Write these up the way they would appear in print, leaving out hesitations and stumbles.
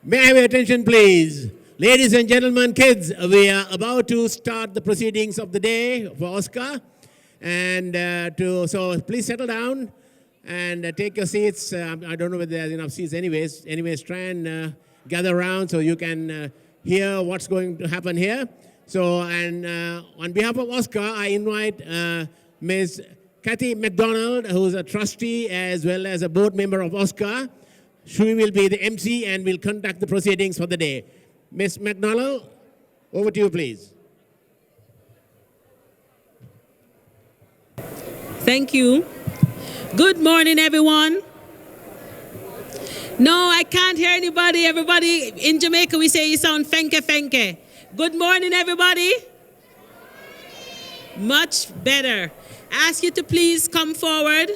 May I have your attention, please? Ladies and gentlemen, kids, we are about to start the proceedings of the day for Oscar. And so please settle down and take your seats. I don't know whether there's enough seats anyways. Anyways, try and gather around so you can hear what's going to happen here. So, and on behalf of Oscar, I invite Ms. Kathy McDonald, who's a trustee as well as a board member of Oscar. She will be the MC and will conduct the proceedings for the day. Ms. McDonald, over to you, please. Thank you. Good morning, everyone. No, I can't hear anybody. Everybody in Jamaica, we say you sound fenke fenke. Good morning, everybody. Much better. I ask you to please come forward.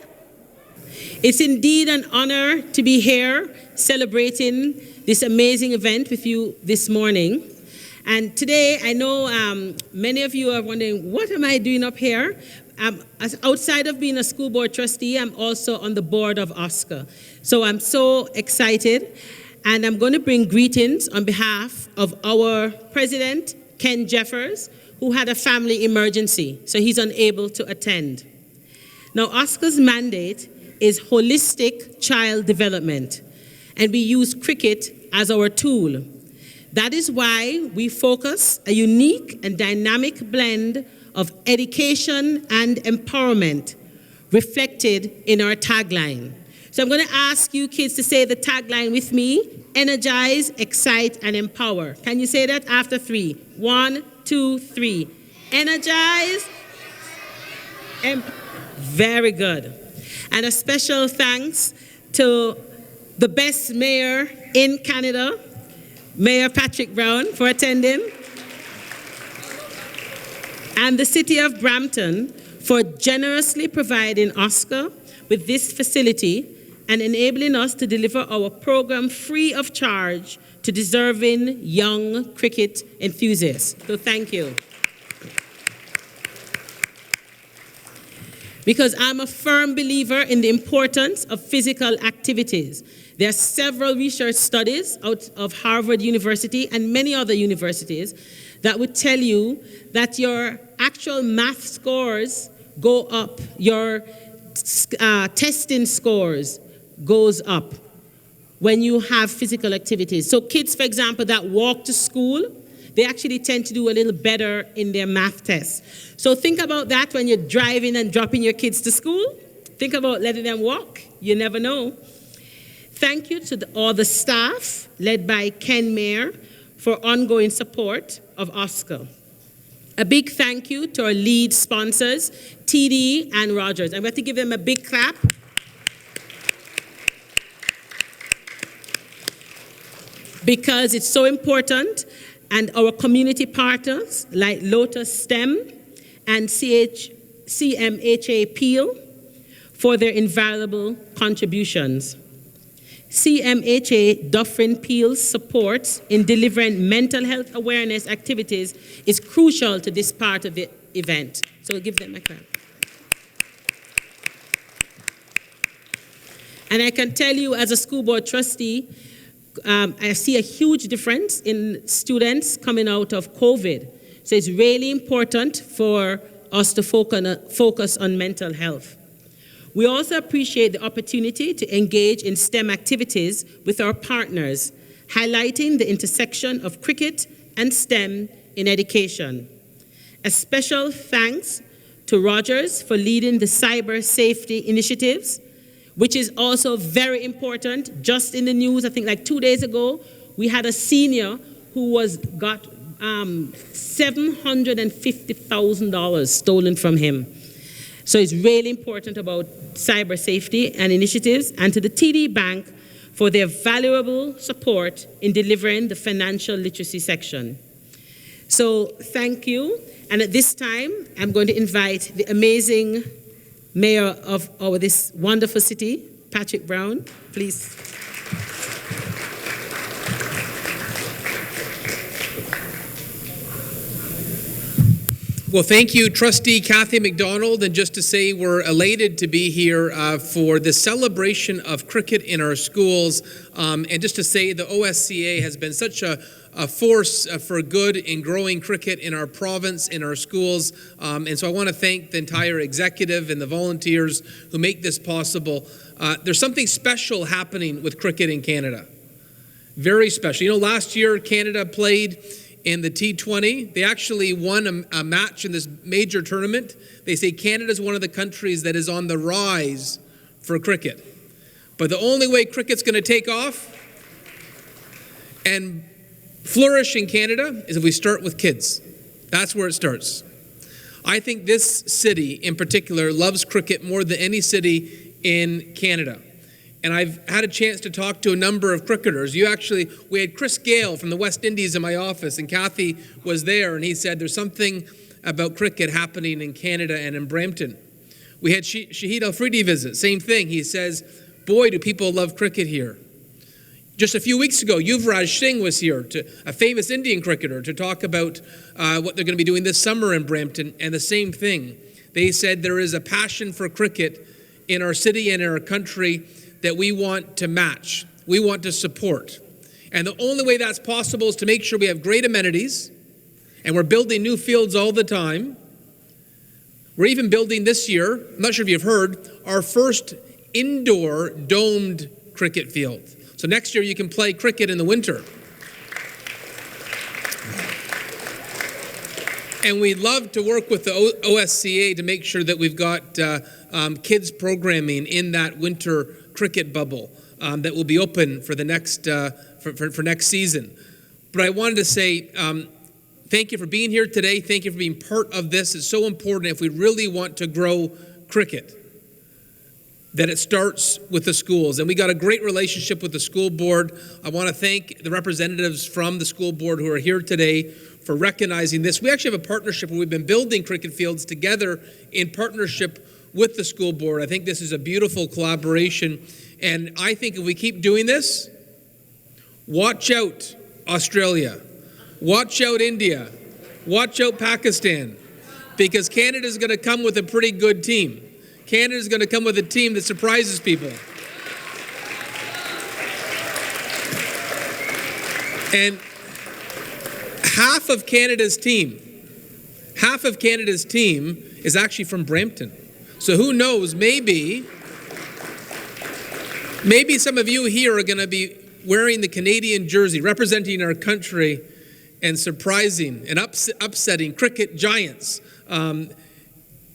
It's indeed an honor to be here celebrating this amazing event with you this morning. And today, I know many of you are wondering, what am I doing up here? As outside of being a school board trustee, I'm also on the board of Oscar. So I'm so excited. And I'm going to bring greetings on behalf of our president, Ken Jeffers, who had a family emergency, so he's unable to attend. Now, Oscar's mandate is holistic child development, and we use cricket as our tool. That is why we focus a unique and dynamic blend of education and empowerment reflected in our tagline. So I'm going to ask you kids to say the tagline with me: energize, excite, and empower. Can you say that after 3? 1, 2, 3. Energize. Very good. And a special thanks to the best mayor in Canada, Mayor Patrick Brown, for attending, and the city of Brampton for generously providing Oscar with this facility and enabling us to deliver our program free of charge to deserving young cricket enthusiasts. So thank you. Because I'm a firm believer in the importance of physical activities. There are several research studies out of Harvard University and many other universities that would tell you that your actual math scores go up, your testing scores goes up when you have physical activities. So kids, for example, that walk to school, they actually tend to do a little better in their math tests. So think about that when you're driving and dropping your kids to school. Think about letting them walk. You never know. Thank you to all the staff, led by Ken Mayer, for ongoing support of Oscar. A big thank you to our lead sponsors, TD and Rogers. I'm going to give them a big clap. Because it's so important, and our community partners like Lotus STEM and CMHA Peel for their invaluable contributions. CMHA Dufferin Peel's support in delivering mental health awareness activities is crucial to this part of the event. So we'll give them a clap. And I can tell you as a school board trustee, I see a huge difference in students coming out of COVID. So it's really important for us to focus on mental health. We also appreciate the opportunity to engage in STEM activities with our partners, highlighting the intersection of cricket and STEM in education. A special thanks to Rogers for leading the cyber safety initiatives, which is also very important. Just in the news, I think like 2 days ago, we had a senior who got $750,000 stolen from him. So it's really important about cyber safety and initiatives, and to the TD Bank for their valuable support in delivering the financial literacy section. So thank you. And at this time, I'm going to invite the amazing mayor of this wonderful city, Patrick Brown, please. Well, thank you, Trustee Kathy McDonald. And just to say, we're elated to be here for the celebration of cricket in our schools. And just to say, the OSCA has been such a force for good in growing cricket in our province, in our schools. And so I want to thank the entire executive and the volunteers who make this possible. There's something special happening with cricket in Canada. Very special. You know, last year Canada played in the T20. They actually won a match in this major tournament. They say Canada is one of the countries that is on the rise for cricket. But the only way cricket's going to take off and flourish in Canada is if we start with kids. That's where it starts. I think this city in particular loves cricket more than any city in Canada. And I've had a chance to talk to a number of cricketers. We had Chris Gale from the West Indies in my office, and Kathy was there, and he said there's something about cricket happening in Canada and in Brampton. We had Shahid Afridi visit, same thing. He says, boy, do people love cricket here. Just a few weeks ago, Yuvraj Singh was here, a famous Indian cricketer, to talk about what they're going to be doing this summer in Brampton, and the same thing. They said there is a passion for cricket in our city and in our country that we want to match, we want to support. And the only way that's possible is to make sure we have great amenities, and we're building new fields all the time. We're even building this year, I'm not sure if you've heard, our first indoor domed cricket field. So next year you can play cricket in the winter. And we'd love to work with the OSCA to make sure that we've got kids programming in that winter cricket bubble that will be open for the next for next season. But I wanted to say thank you for being here today. Thank you for being part of this. It's so important if we really want to grow cricket, that it starts with the schools. And we got a great relationship with the school board. I want to thank the representatives from the school board who are here today for recognizing this. We actually have a partnership where we've been building cricket fields together in partnership with the school board. I think this is a beautiful collaboration. And I think if we keep doing this, watch out Australia, watch out India, watch out Pakistan, because Canada's going to come with a pretty good team. Canada's going to come with a team that surprises people. And half of Canada's team is actually from Brampton. So who knows, maybe some of you here are going to be wearing the Canadian jersey, representing our country and surprising and upsetting cricket giants.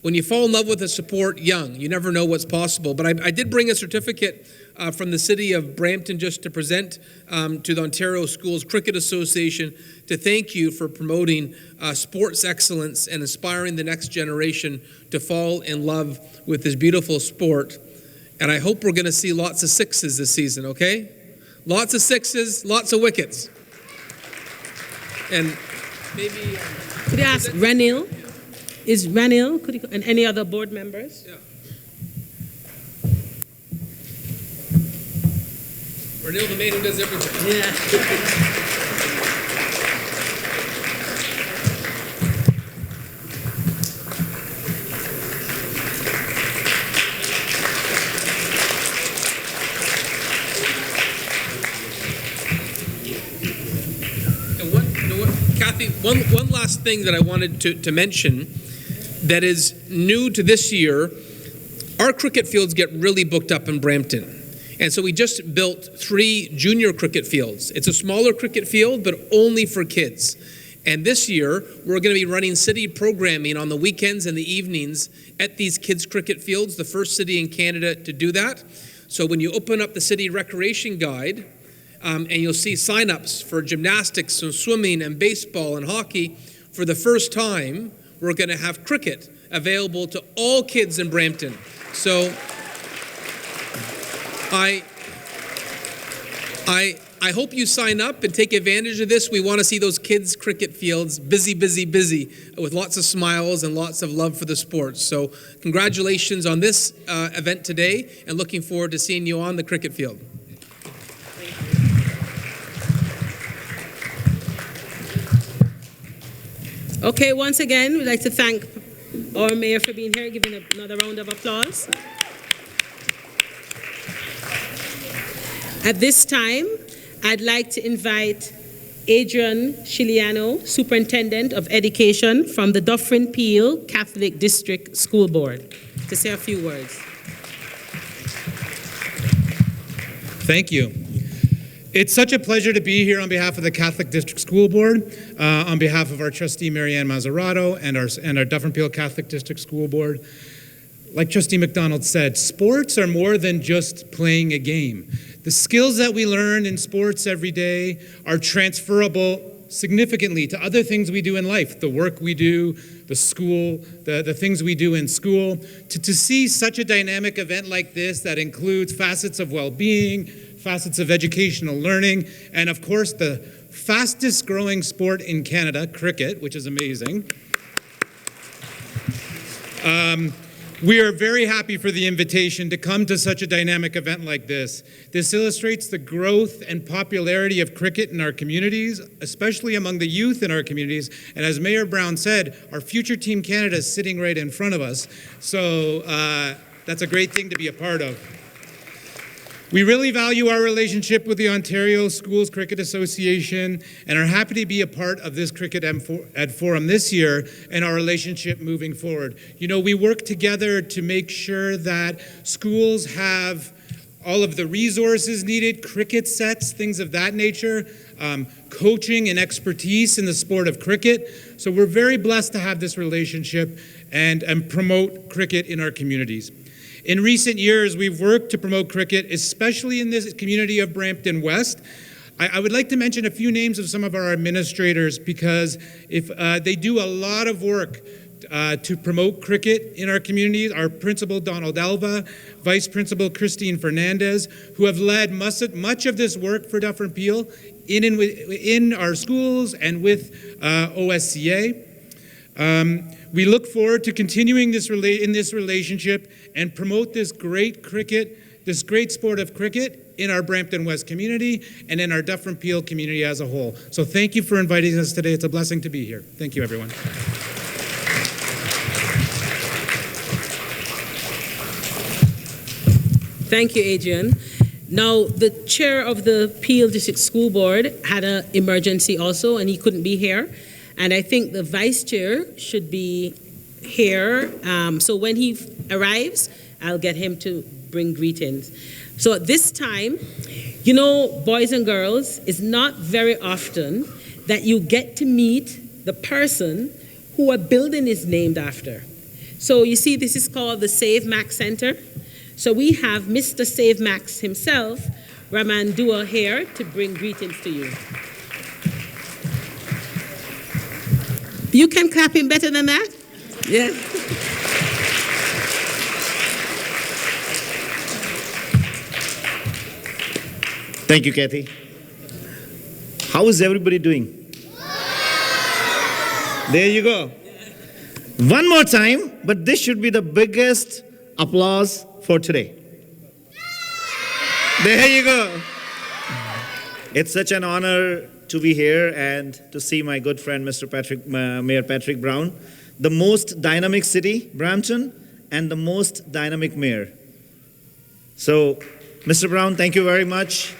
When you fall in love with a sport young, you never know what's possible. But I did bring a certificate from the city of Brampton just to present to the Ontario Schools Cricket Association to thank you for promoting sports excellence and inspiring the next generation to fall in love with this beautiful sport. And I hope we're going to see lots of sixes this season, okay? Lots of sixes, lots of wickets. And maybe... Could I ask Ranil? Is Ranil, and any other board members? Yeah. Ranil, the man who does everything. Yeah. Kathy, one last thing that I wanted to mention that is new to this year. Our cricket fields get really booked up in Brampton. And so we just built 3 junior cricket fields. It's a smaller cricket field, but only for kids. And this year, we're going to be running city programming on the weekends and the evenings at these kids' cricket fields, the first city in Canada to do that. So when you open up the city recreation guide, and you'll see sign-ups for gymnastics and swimming and baseball and hockey, for the first time, we're going to have cricket available to all kids in Brampton. So I hope you sign up and take advantage of this. We want to see those kids' cricket fields busy, with lots of smiles and lots of love for the sport. So congratulations on this event today, and looking forward to seeing you on the cricket field. Okay, once again, we'd like to thank our mayor for being here, giving another round of applause. At this time, I'd like to invite Adrian Chiliano, Superintendent of Education from the Dufferin Peel Catholic District School Board, to say a few words. Thank you. It's such a pleasure to be here on behalf of the Catholic District School Board, on behalf of our trustee Marianne Mazzarato and our Dufferin Peel Catholic District School Board. Like Trustee McDonald said, sports are more than just playing a game. The skills that we learn in sports every day are transferable significantly to other things we do in life, the work we do, the school, the things we do in school. To see such a dynamic event like this that includes facets of well-being, facets of educational learning, and of course the fastest growing sport in Canada, cricket, which is amazing. We are very happy for the invitation to come to such a dynamic event like this. This illustrates the growth and popularity of cricket in our communities, especially among the youth in our communities. And as Mayor Brown said, our future Team Canada is sitting right in front of us. So that's a great thing to be a part of. We really value our relationship with the Ontario Schools Cricket Association and are happy to be a part of this Cricket Ed Forum this year and our relationship moving forward. You know, we work together to make sure that schools have all of the resources needed, cricket sets, things of that nature, coaching and expertise in the sport of cricket. So we're very blessed to have this relationship and promote cricket in our communities. In recent years, we've worked to promote cricket, especially in this community of Brampton West. I would like to mention a few names of some of our administrators because they do a lot of work to promote cricket in our communities. Our principal, Donald Alva, Vice Principal Christine Fernandez, who have led much of this work for Dufferin Peel in our schools and with OSCA. We look forward to continuing in this relationship and promote this great sport of cricket in our Brampton West community and in our Dufferin Peel community as a whole. So thank you for inviting us today. It's a blessing to be here. Thank you, everyone. Thank you, Adrian. Now, the chair of the Peel District School Board had an emergency also, and he couldn't be here. And I think the vice chair should be here. So when he arrives, I'll get him to bring greetings. So at this time, you know, boys and girls, it's not very often that you get to meet the person who a building is named after. So you see, this is called the Save Max Center. So we have Mr. Save Max himself, Raman Dua, here to bring greetings to you. You can clap him better than that? Yeah. Thank you, Kathy. How is everybody doing? There you go. One more time, but this should be the biggest applause for today. There you go. It's such an honor to be here and to see my good friend, Mayor Patrick Brown, the most dynamic city, Brampton, and the most dynamic mayor. So, Mr. Brown, thank you very much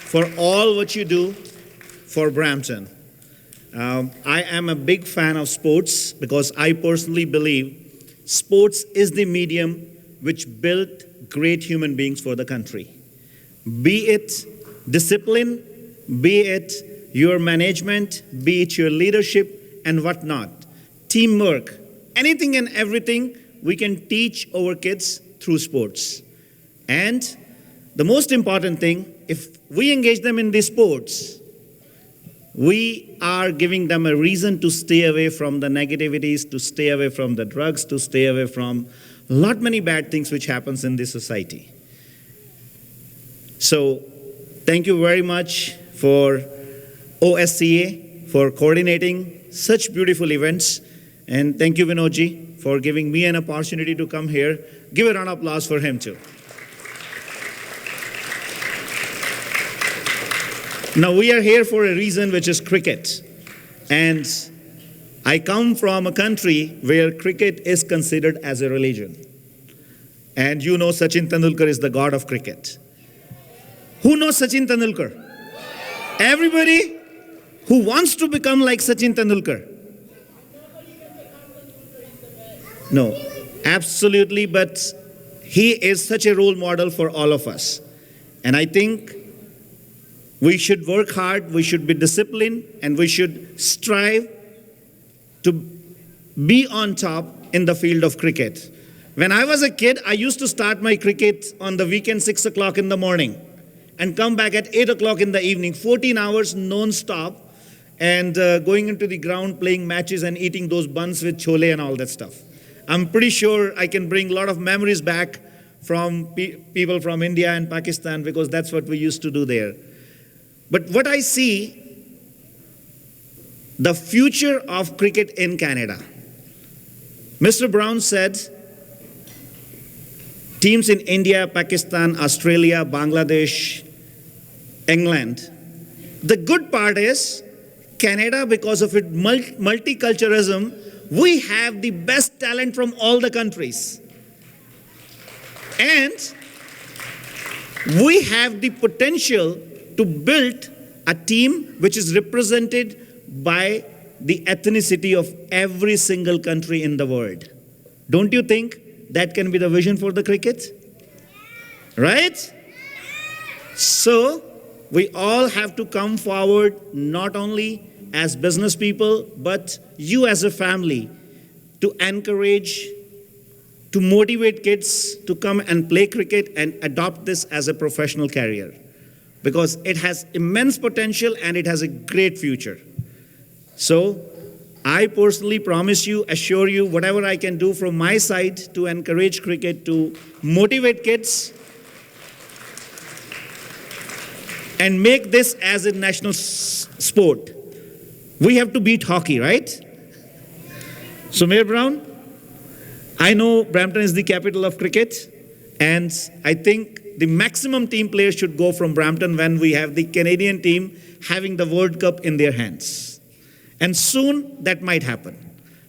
for all what you do for Brampton. I am a big fan of sports because I personally believe sports is the medium which built great human beings for the country. Be it discipline, be it your management, be it your leadership and whatnot, teamwork, anything and everything we can teach our kids through sports. And the most important thing, if we engage them in these sports, we are giving them a reason to stay away from the negativities, to stay away from the drugs, to stay away from a lot many bad things which happens in this society. So, thank you very much for OSCA for coordinating such beautiful events. And thank you, Vinodji, for giving me an opportunity to come here. Give a round of applause for him too. Now we are here for a reason, which is cricket. And I come from a country where cricket is considered as a religion. And you know Sachin Tendulkar is the god of cricket. Who knows Sachin Tendulkar? Everybody who wants to become like Sachin Tendulkar. No, absolutely, but he is such a role model for all of us. And I think we should work hard, we should be disciplined, and we should strive to be on top in the field of cricket. When I was a kid, I used to start my cricket on the weekend 6 o'clock in the morning and come back at 8 o'clock in the evening, 14 hours non-stop, and going into the ground, playing matches and eating those buns with chole and all that stuff. I'm pretty sure I can bring a lot of memories back from people from India and Pakistan because that's what we used to do there. But what I see, the future of cricket in Canada. Mr. Brown said teams in India, Pakistan, Australia, Bangladesh, England. The good part is Canada, because of its multiculturalism, we have the best talent from all the countries. And we have the potential to build a team which is represented by the ethnicity of every single country in the world. Don't you think that can be the vision for the cricket? Right? So, we all have to come forward not only as business people, but you as a family to encourage, to motivate kids to come and play cricket and adopt this as a professional career. Because it has immense potential and it has a great future. So, I personally promise you, assure you, whatever I can do from my side to encourage cricket, to motivate kids, and make this as a national sport. We have to beat hockey, right? So, Mayor Brown, I know Brampton is the capital of cricket, and I think the maximum team players should go from Brampton when we have the Canadian team having the World Cup in their hands. And soon that might happen.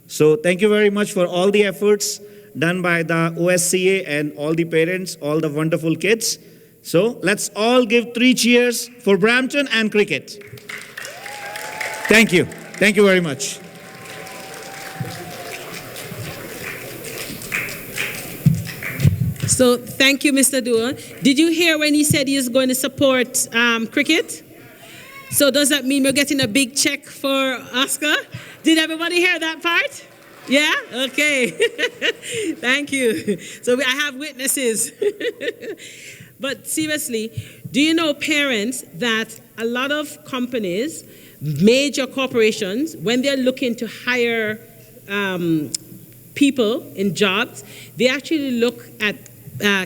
So thank you very much for all the efforts done by the OSCA and all the parents, all the wonderful kids. So let's all give 3 cheers for Brampton and cricket. Thank you. Thank you very much. So thank you, Mr. Dua. Did you hear when he said he is going to support cricket? So does that mean we're getting a big check for Oscar? Did everybody hear that part? Yeah? Okay. Thank you. So I have witnesses. But seriously, do you know, parents, that a lot of companies, major corporations, when they're looking to hire people in jobs, they actually look at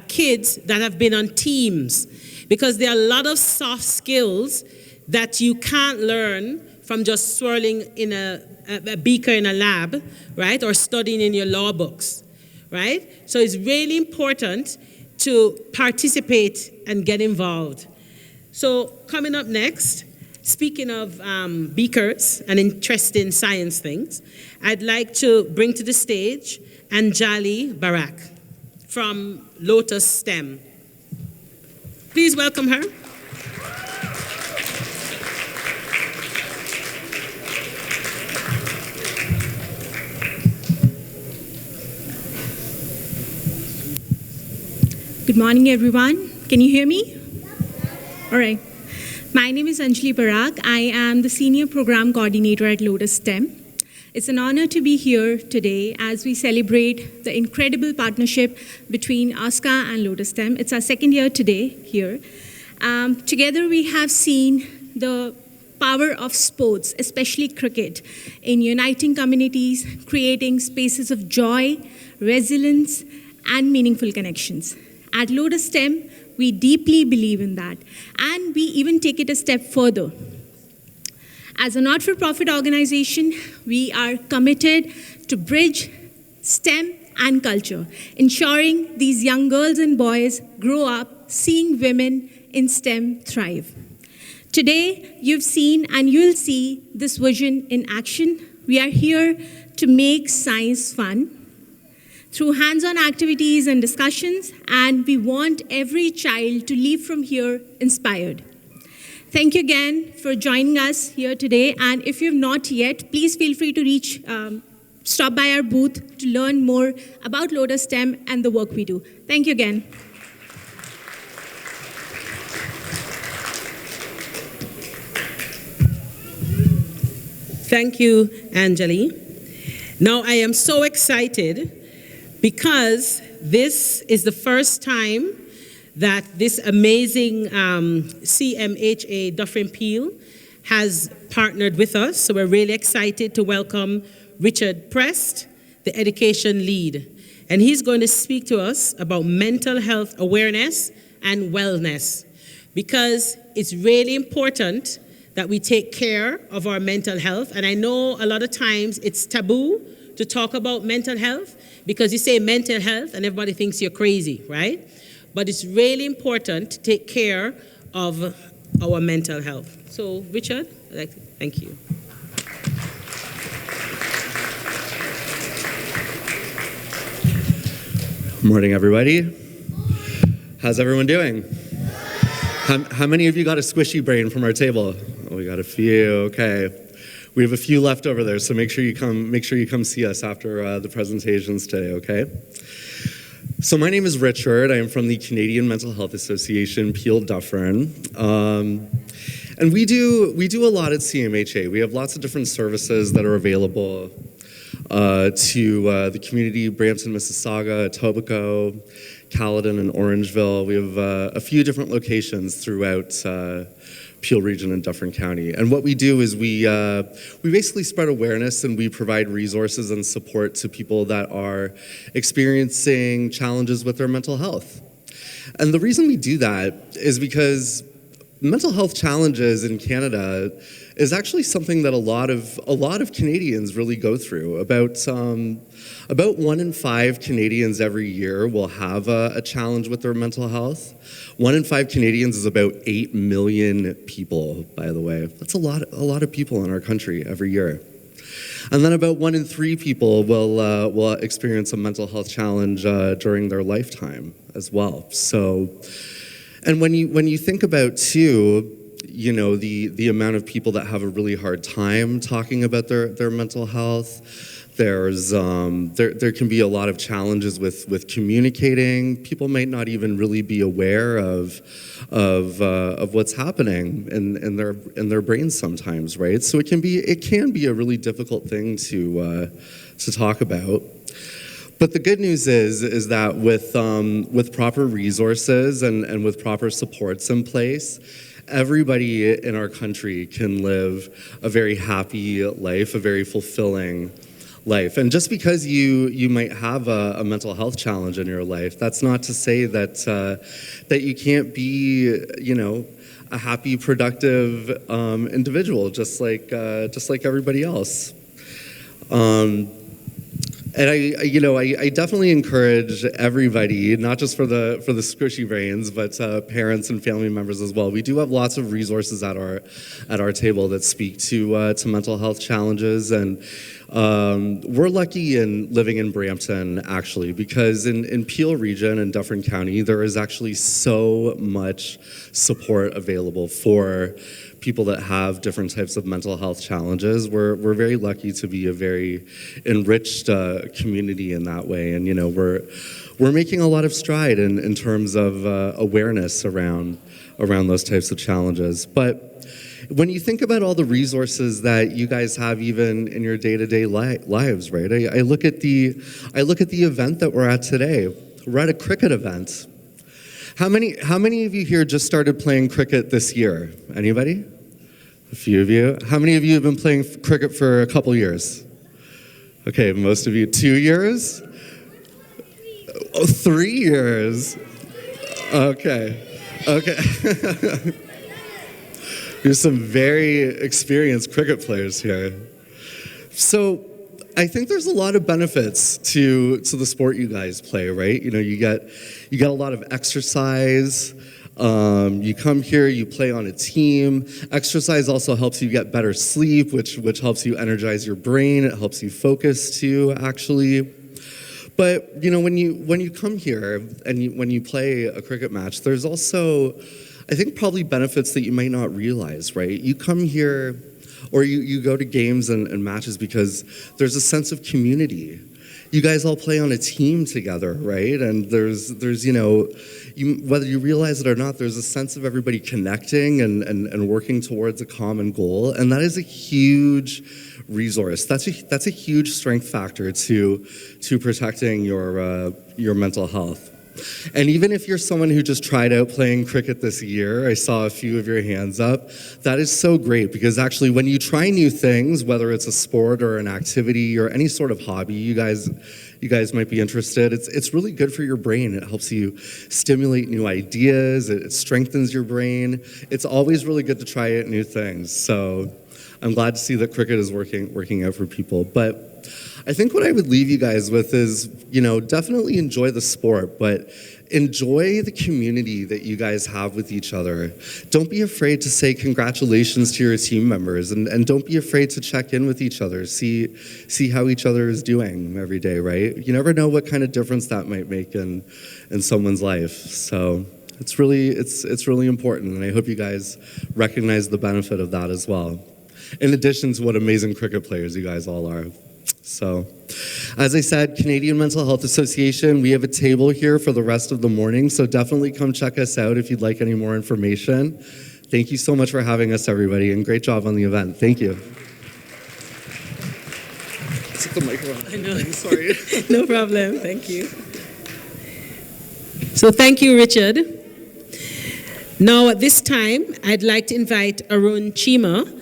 kids that have been on teams, because there are a lot of soft skills that you can't learn from just swirling in a beaker in a lab, right, or studying in your law books, right? So it's really important to participate and get involved. So coming up next, speaking of beakers and interesting science things, I'd like to bring to the stage Anjali Barak from Lotus STEM. Please welcome her. Good morning, everyone. Can you hear me? All right. My name is Anjali Barak. I am the Senior Program Coordinator at Lotus STEM. It's an honor to be here today as we celebrate the incredible partnership between ASCA and Lotus STEM. It's our second year today here. Together we have seen the power of sports, especially cricket, in uniting communities, creating spaces of joy, resilience, and meaningful connections. At Lotus STEM, we deeply believe in that, and we even take it a step further. As a not-for-profit organization, we are committed to bridge STEM and culture, ensuring these young girls and boys grow up seeing women in STEM thrive. Today, you've seen and you'll see this vision in action We are here to make science fun through hands-on activities and discussions, and we want every child to leave from here inspired. Thank you again for joining us here today, and if you have not yet, please feel free to stop by our booth to learn more about Lotus STEM and the work we do. Thank you again. Thank you, Anjali. Now I am so excited because this is the first time that this amazing CMHA Dufferin Peel has partnered with us. So we're really excited to welcome Richard Prest, the education lead. And he's going to speak to us about mental health awareness and wellness, because it's really important that we take care of our mental health. And I know a lot of times it's taboo to talk about mental health because you say mental health and everybody thinks you're crazy, right? But it's really important to take care of our mental health. So, Richard, thank you. Morning, everybody. How's everyone doing? How many of you got a squishy brain from our table? Oh, we got a few. Okay, we have a few left over there, so make sure you come see us after the presentations today. Okay. So my name is Richard. I am from the Canadian Mental Health Association, Peel Dufferin. And we do a lot at CMHA. We have lots of different services that are available to the community, Brampton, Mississauga, Etobicoke, Caledon, and Orangeville. We have a few different locations throughout Peel Region and Dufferin County. And what we do is we basically spread awareness and we provide resources and support to people that are experiencing challenges with their mental health. And the reason we do that is because mental health challenges in Canada is actually something that a lot of Canadians really go through. About 1 in 5 Canadians every year will have a challenge with their mental health. 1 in 5 Canadians is about 8 million people, by the way. That's a lot of people in our country every year. And then about 1 in 3 people will experience a mental health challenge during their lifetime as well. So, and when you think about too, you know, the amount of people that have a really hard time talking about their mental health. There's there can be a lot of challenges with communicating. People might not even really be aware of what's happening in their brains sometimes, right? So it can be a really difficult thing to talk about. But the good news is that with proper resources and with proper supports in place, everybody in our country can live a very happy life, a very fulfilling life. And just because you might have a mental health challenge in your life, that's not to say that you can't be, you know, a happy, productive individual, just like everybody else. And I definitely encourage everybody, not just for the squishy brains, but parents and family members as well. We do have lots of resources at our table that speak to mental health challenges, and we're lucky in living in Brampton actually, because in Peel Region and Dufferin County, there is actually so much support available for people that have different types of mental health challenges. We're very lucky to be a very enriched community in that way, and you know we're making a lot of stride in terms of awareness around those types of challenges. But when you think about all the resources that you guys have even in your day-to-day lives, right? I look at the event that we're at today. We're at a cricket event. How many of you here just started playing cricket this year? Anybody? A few of you. How many of you have been playing cricket for a couple years? Okay, most of you. 2 years? 3 years. Okay. There's some very experienced cricket players here. So I think there's a lot of benefits to the sport you guys play, right? You know, you get a lot of exercise. You come here, you play on a team. Exercise also helps you get better sleep, which helps you energize your brain. It helps you focus too, actually. But when you come here and when you play a cricket match, there's also, I think, probably benefits that you might not realize, right? You come here or you go to games and matches because there's a sense of community. You guys all play on a team together, right? And there's whether you realize it or not, there's a sense of everybody connecting and working towards a common goal, and that is a huge resource. That's a huge strength factor to protecting your mental health. And even if you're someone who just tried out playing cricket this year, I saw a few of your hands up, that is so great, because actually when you try new things, whether it's a sport or an activity or any sort of hobby you guys might be interested, it's really good for your brain. It helps you stimulate new ideas, it strengthens your brain. It's always really good to try out new things. So I'm glad to see that cricket is working out for people. But I think what I would leave you guys with is, definitely enjoy the sport, but enjoy the community that you guys have with each other. Don't be afraid to say congratulations to your team members, and don't be afraid to check in with each other, see how each other is doing every day, right? You never know what kind of difference that might make in someone's life. So it's really important, and I hope you guys recognize the benefit of that as well, in addition to what amazing cricket players you guys all are. So, as I said, Canadian Mental Health Association, we have a table here for the rest of the morning, so definitely come check us out if you'd like any more information. Thank you so much for having us, everybody, and great job on the event. Thank you. Took the microphone. I know. Sorry. No problem. Thank you. So thank you, Richard. Now, at this time, I'd like to invite Arun Chima,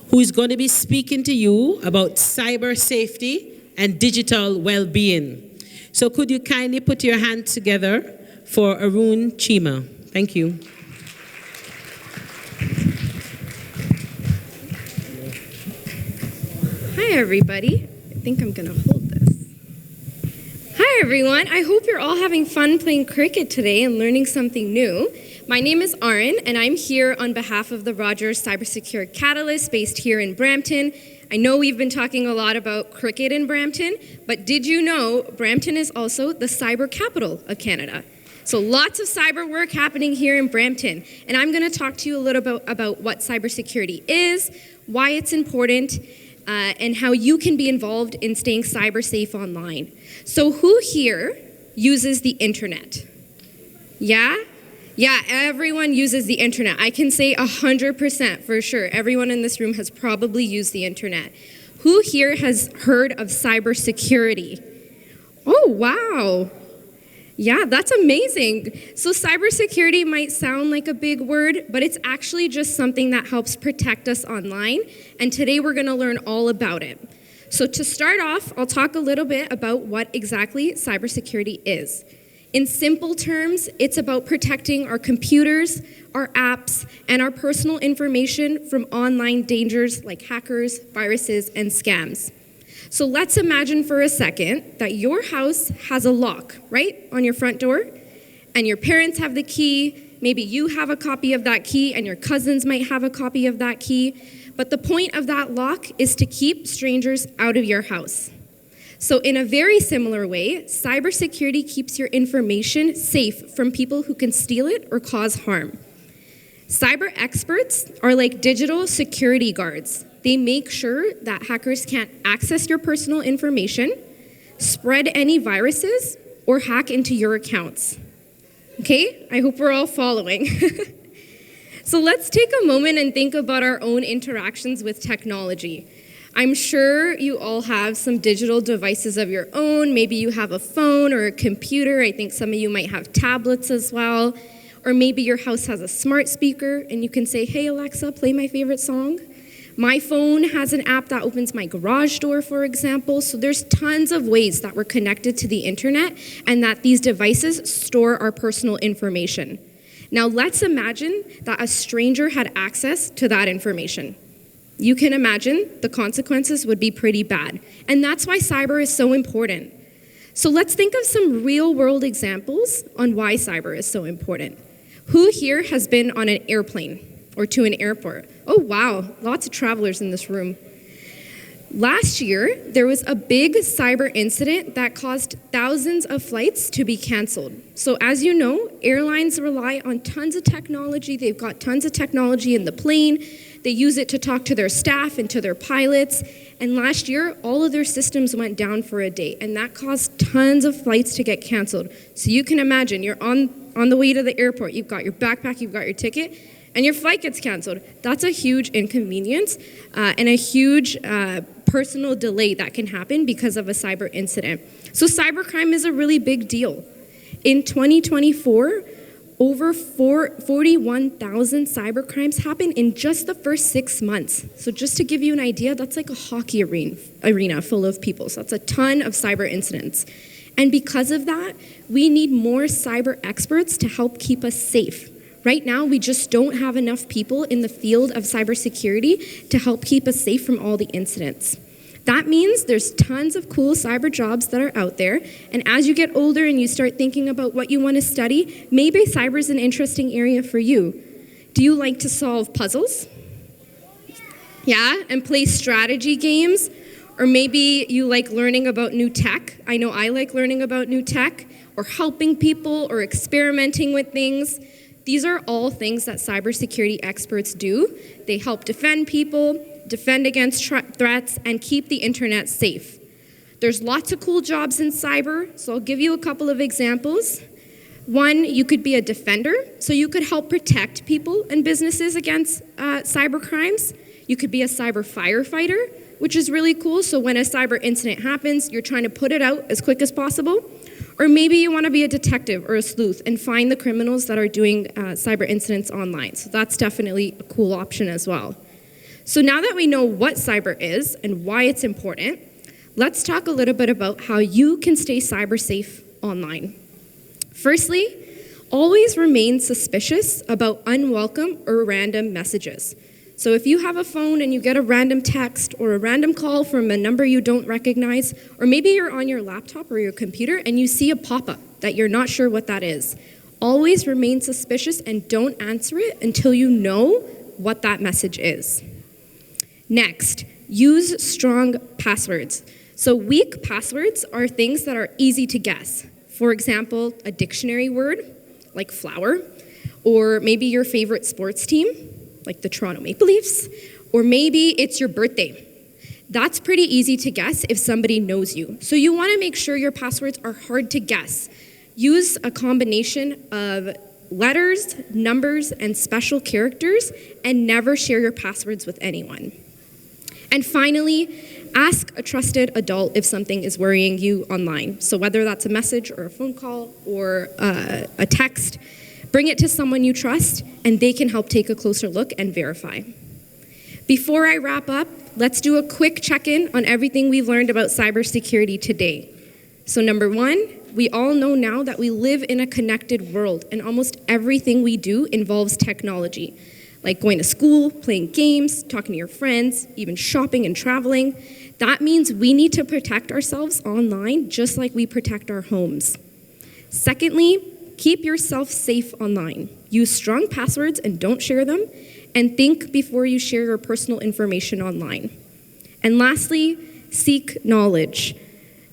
who is going to be speaking to you about cyber safety and digital well-being. So could you kindly put your hands together for Arun Chima? Thank you. Hi, everybody. I think I'm going to hold this. Hi, everyone. I hope you're all having fun playing cricket today and learning something new. My name is Arin, and I'm here on behalf of the Rogers Cybersecure Catalyst based here in Brampton. I know we've been talking a lot about cricket in Brampton, but did you know Brampton is also the cyber capital of Canada? So lots of cyber work happening here in Brampton, and I'm going to talk to you a little bit about what cybersecurity is, why it's important, and how you can be involved in staying cyber safe online. So who here uses the internet? Yeah? Yeah, everyone uses the internet. I can say 100% for sure. Everyone in this room has probably used the internet. Who here has heard of cybersecurity? Oh, wow. Yeah, that's amazing. So cybersecurity might sound like a big word, but it's actually just something that helps protect us online. And today we're going to learn all about it. So to start off, I'll talk a little bit about what exactly cybersecurity is. In simple terms, it's about protecting our computers, our apps, and our personal information from online dangers like hackers, viruses, and scams. So let's imagine for a second that your house has a lock, right, on your front door, and your parents have the key, maybe you have a copy of that key, and your cousins might have a copy of that key. But the point of that lock is to keep strangers out of your house. So in a very similar way, cybersecurity keeps your information safe from people who can steal it or cause harm. Cyber experts are like digital security guards. They make sure that hackers can't access your personal information, spread any viruses, or hack into your accounts. Okay, I hope we're all following. So let's take a moment and think about our own interactions with technology. I'm sure you all have some digital devices of your own. Maybe you have a phone or a computer. I think some of you might have tablets as well. Or maybe your house has a smart speaker and you can say, "Hey Alexa, play my favorite song." My phone has an app that opens my garage door, for example. So there's tons of ways that we're connected to the internet and that these devices store our personal information. Now let's imagine that a stranger had access to that information. You can imagine the consequences would be pretty bad. And that's why cyber is so important. So let's think of some real-world examples on why cyber is so important. Who here has been on an airplane or to an airport? Oh, wow, lots of travelers in this room. Last year, there was a big cyber incident that caused thousands of flights to be canceled. So as you know, airlines rely on tons of technology. They've got tons of technology in the plane. They use it to talk to their staff and to their pilots. And last year, all of their systems went down for a day, and that caused tons of flights to get canceled. So you can imagine, you're on the way to the airport, you've got your backpack, you've got your ticket, and your flight gets canceled. That's a huge inconvenience and a huge personal delay that can happen because of a cyber incident. So cybercrime is a really big deal. In 2024, over 41,000 cybercrimes happened in just the first 6 months. So just to give you an idea, that's like a hockey arena full of people. So that's a ton of cyber incidents. And because of that, we need more cyber experts to help keep us safe. Right now, we just don't have enough people in the field of cybersecurity to help keep us safe from all the incidents. That means there's tons of cool cyber jobs that are out there, and as you get older and you start thinking about what you want to study, maybe cyber is an interesting area for you. Do you like to solve puzzles? Yeah, and play strategy games? Or maybe you like learning about new tech. I know I like learning about new tech, or helping people, or experimenting with things. These are all things that cybersecurity experts do. They help defend people, defend against threats, and keep the internet safe. There's lots of cool jobs in cyber, so I'll give you a couple of examples. One, you could be a defender, so you could help protect people and businesses against cyber crimes. You could be a cyber firefighter, which is really cool, so when a cyber incident happens, you're trying to put it out as quick as possible. Or maybe you want to be a detective or a sleuth and find the criminals that are doing cyber incidents online. So that's definitely a cool option as well. So now that we know what cyber is and why it's important, let's talk a little bit about how you can stay cyber safe online. Firstly, always remain suspicious about unwelcome or random messages. So if you have a phone and you get a random text or a random call from a number you don't recognize, or maybe you're on your laptop or your computer and you see a pop-up that you're not sure what that is, always remain suspicious and don't answer it until you know what that message is. Next, use strong passwords. So weak passwords are things that are easy to guess. For example, a dictionary word, like flower, or maybe your favorite sports team, like the Toronto Maple Leafs, or maybe it's your birthday. That's pretty easy to guess if somebody knows you. So you want to make sure your passwords are hard to guess. Use a combination of letters, numbers, and special characters, and never share your passwords with anyone. And finally, ask a trusted adult if something is worrying you online. So whether that's a message or a phone call or a text, bring it to someone you trust, and they can help take a closer look and verify. Before I wrap up, let's do a quick check-in on everything we've learned about cybersecurity today. So number one, we all know now that we live in a connected world, and almost everything we do involves technology, like going to school, playing games, talking to your friends, even shopping and traveling. That means we need to protect ourselves online just like we protect our homes. Secondly, keep yourself safe online. Use strong passwords and don't share them, and think before you share your personal information online. And lastly, seek knowledge.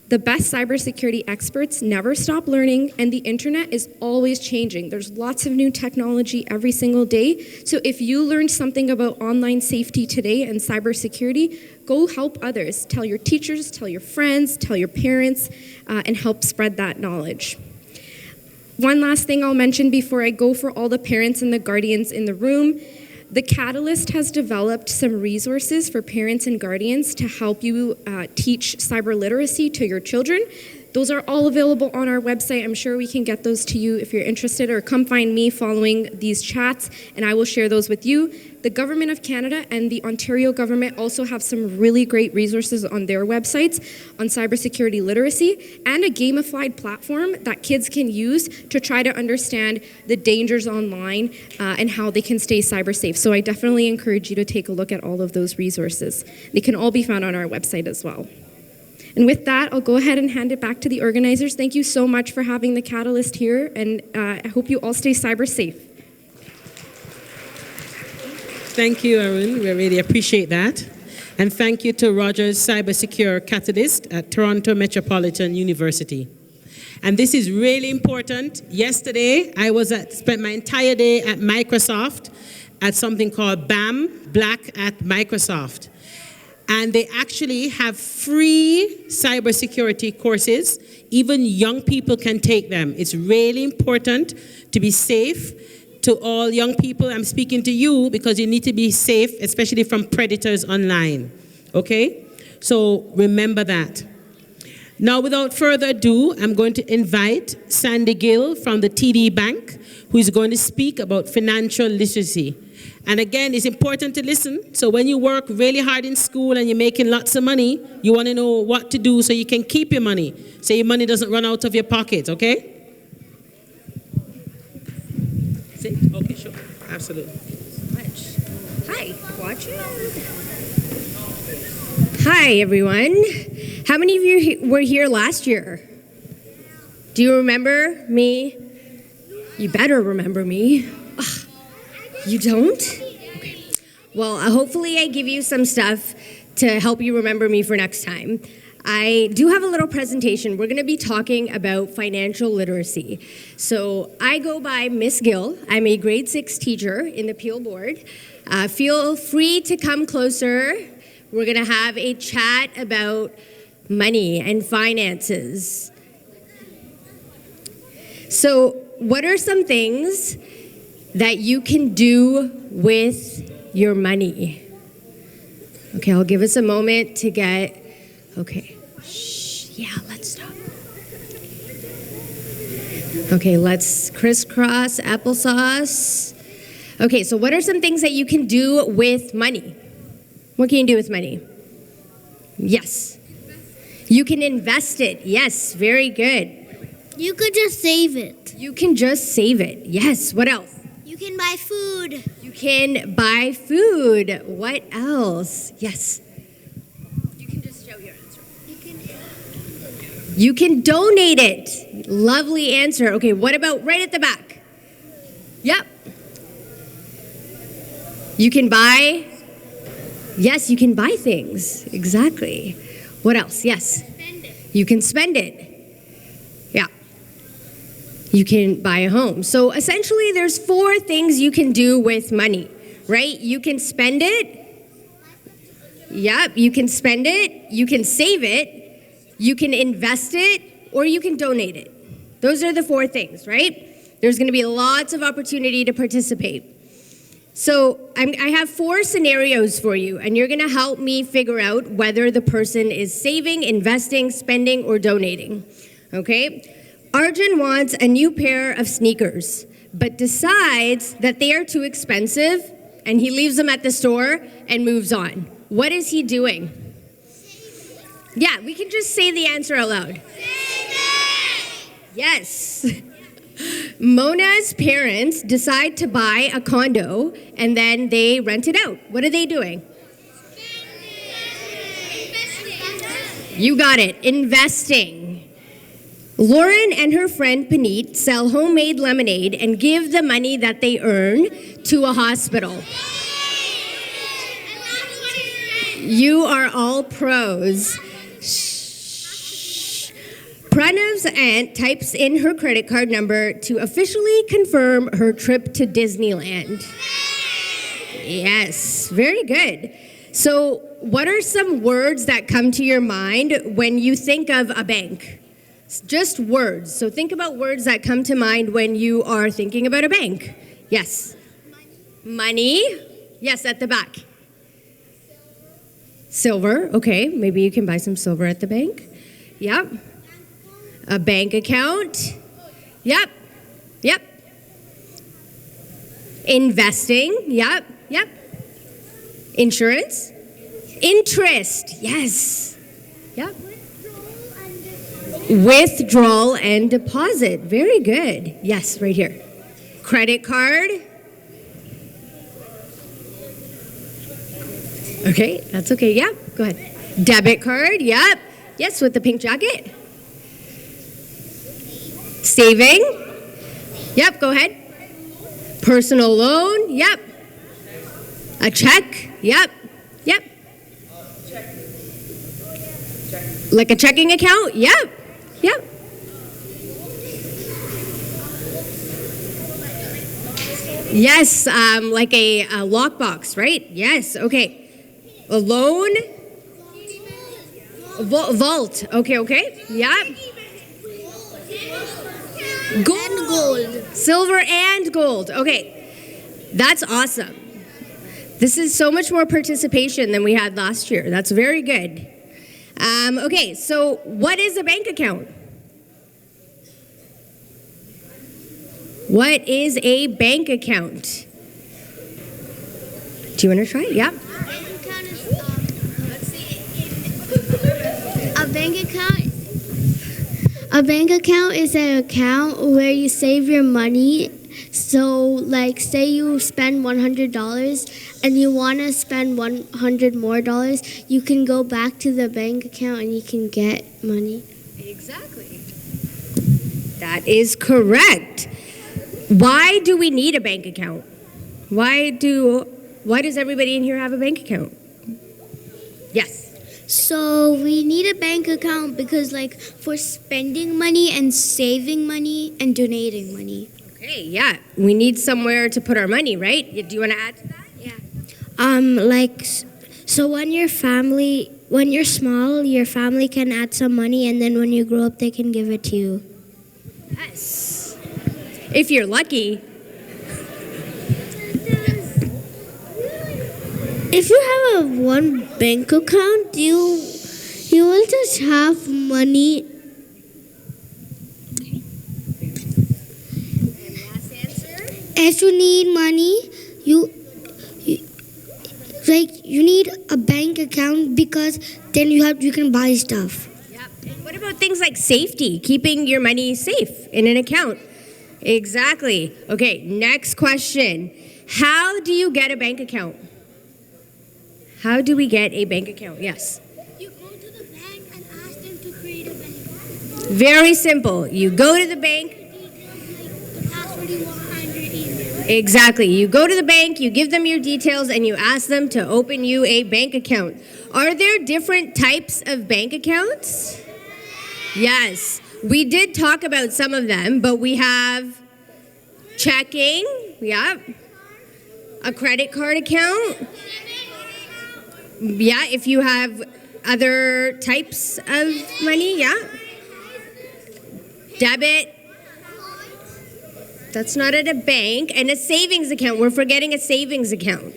The best cybersecurity experts never stop learning, and the internet is always changing. There's lots of new technology every single day. So if you learned something about online safety today and cybersecurity, go help others. Tell your teachers, tell your friends, tell your parents, and help spread that knowledge. One last thing I'll mention before I go for all the parents and the guardians in the room. The Catalyst has developed some resources for parents and guardians to help you teach cyber literacy to your children. Those are all available on our website. I'm sure we can get those to you if you're interested, or come find me following these chats, and I will share those with you. The Government of Canada and the Ontario government also have some really great resources on their websites on cybersecurity literacy, and a gamified platform that kids can use to try to understand the dangers online and how they can stay cyber safe. So I definitely encourage you to take a look at all of those resources. They can all be found on our website as well. And with that, I'll go ahead and hand it back to the organizers. Thank you so much for having the Catalyst here, and I hope you all stay cyber safe. Thank you, Arun. We really appreciate that. And thank you to Rogers Cybersecure Catalyst at Toronto Metropolitan University. And this is really important. Yesterday, I spent my entire day at Microsoft at something called BAM, Black at Microsoft. And they actually have free cybersecurity courses. Even young people can take them. It's really important to be safe. To all young people, I'm speaking to you because you need to be safe, especially from predators online. Okay? So remember that. Now, without further ado, I'm going to invite Sandy Gill from the TD Bank, who is going to speak about financial literacy. And again, it's important to listen. So when you work really hard in school and you're making lots of money, you want to know what to do so you can keep your money, so your money doesn't run out of your pocket, okay? See? Okay, sure. Absolutely. Hi, watching. Hi, everyone. How many of you were here last year? Do you remember me? You better remember me. Ugh. You don't? Okay. Well, hopefully I give you some stuff to help you remember me for next time. I do have a little presentation. We're going to be talking about financial literacy. So I go by Miss Gill. I'm a grade 6 teacher in the Peel Board. Feel free to come closer. We're going to have a chat about money and finances. So what are some things that you can do with your money? Okay, I'll give us a moment to get, okay. Shh, yeah, let's stop. Okay, let's crisscross applesauce. Okay, so what are some things that you can do with money? What can you do with money? Yes. You can invest it. Yes, very good. You could just save it. You can just save it. Yes, what else? You can buy food. You can buy food. What else? Yes. You can just show your answer. You can donate it. Lovely answer. Okay, what about right at the back? Yep. You can buy. Yes, you can buy things. Exactly. What else? Yes. Spend it. You can spend it. Yeah. You can buy a home. So essentially there's 4 things you can do with money, right? You can spend it. Yep, you can spend it. You can save it. You can invest it, or you can donate it. Those are the 4 things, right? There's going to be lots of opportunity to participate. So I have 4 scenarios for you, and you're going to help me figure out whether the person is saving, investing, spending, or donating. Okay? Arjun wants a new pair of sneakers, but decides that they are too expensive, and he leaves them at the store and moves on. What is he doing? Yeah, we can just say the answer out loud. Yes. Mona's parents decide to buy a condo, and then they rent it out. What are they doing? You got it. Investing. Lauren and her friend Paneet sell homemade lemonade and give the money that they earn to a hospital. You are all pros. Shh. Pranav's aunt types in her credit card number to officially confirm her trip to Disneyland. Yes, very good. So, what are some words that come to your mind when you think of a bank? Just words. So think about words that come to mind when you are thinking about a bank. Yes. Money. Yes, at the back. Silver. Okay, maybe you can buy some silver at the bank. Yep. A bank account. Yep. Yep. Investing. Yep. Yep. Insurance. Interest. Yes. Yep. Withdrawal and deposit. Very good. Yes, right here. Credit card. Okay, that's okay. Yeah, go ahead. Debit card. Yep. Yes, with the pink jacket. Saving. Yep, go ahead. Personal loan. Yep. A check? Yep. Yep. Like a checking account? Yep. Yep. Yes, like a lockbox, right? Yes, okay. A loan? Vault. Okay. Yep. Gold. Silver and gold. Okay. That's awesome. This is so much more participation than we had last year. That's very good. Okay, so what is a bank account? What is a bank account? Do you want to try it? Yeah. A bank account is an account where you save your money. So, like, say you spend $100 and you want to spend $100 more, you can go back to the bank account and you can get money. Exactly. That is correct. Why do we need a bank account? Why does everybody in here have a bank account? Yes. So we need a bank account because, like, for spending money and saving money and donating money. Okay, yeah. We need somewhere to put our money, right? Do you want to add to that? Yeah. So when you're small, your family can add some money, and then when you grow up, they can give it to you. Yes. If you're lucky. If you have one bank account, you will just have money. If you need money, you need a bank account because then you can buy stuff. Yep. What about things like safety, keeping your money safe in an account? Exactly. Okay, next question. How do you get a bank account? How do we get a bank account? Yes. You go to the bank and ask them to create a bank account. Very simple. You go to the bank. The password you want and your email. Exactly. You go to the bank, you give them your details, and you ask them to open you a bank account. Are there different types of bank accounts? Yes. We did talk about some of them, but we have checking, yeah, a credit card account. Yeah, if you have other types of money, yeah. Debit. That's not at a bank. And a savings account. We're forgetting a savings account.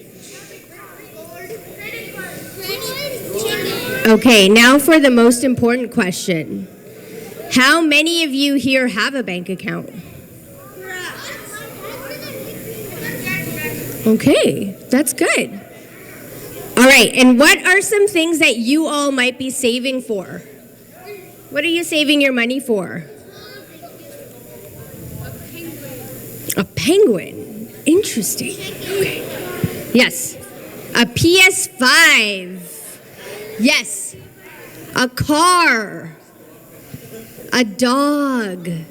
Okay, now for the most important question. How many of you here have a bank account? Okay, that's good. All right, and what are some things that you all might be saving for? What are you saving your money for? A penguin. Interesting. Okay. Yes. A PS5. Yes. A car. A dog. A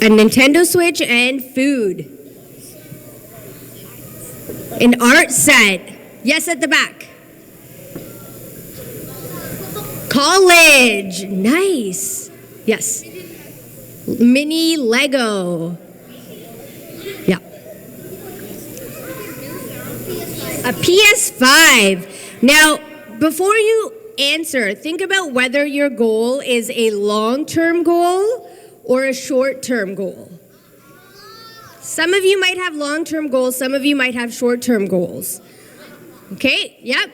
Nintendo Switch and food. An art set. Yes, at the back. College. Nice. Yes. Mini Lego. Yeah. A PS5. Now, before you answer, think about whether your goal is a long-term goal or a short-term goal. Some of you might have long-term goals, some of you might have short-term goals. Okay, yep.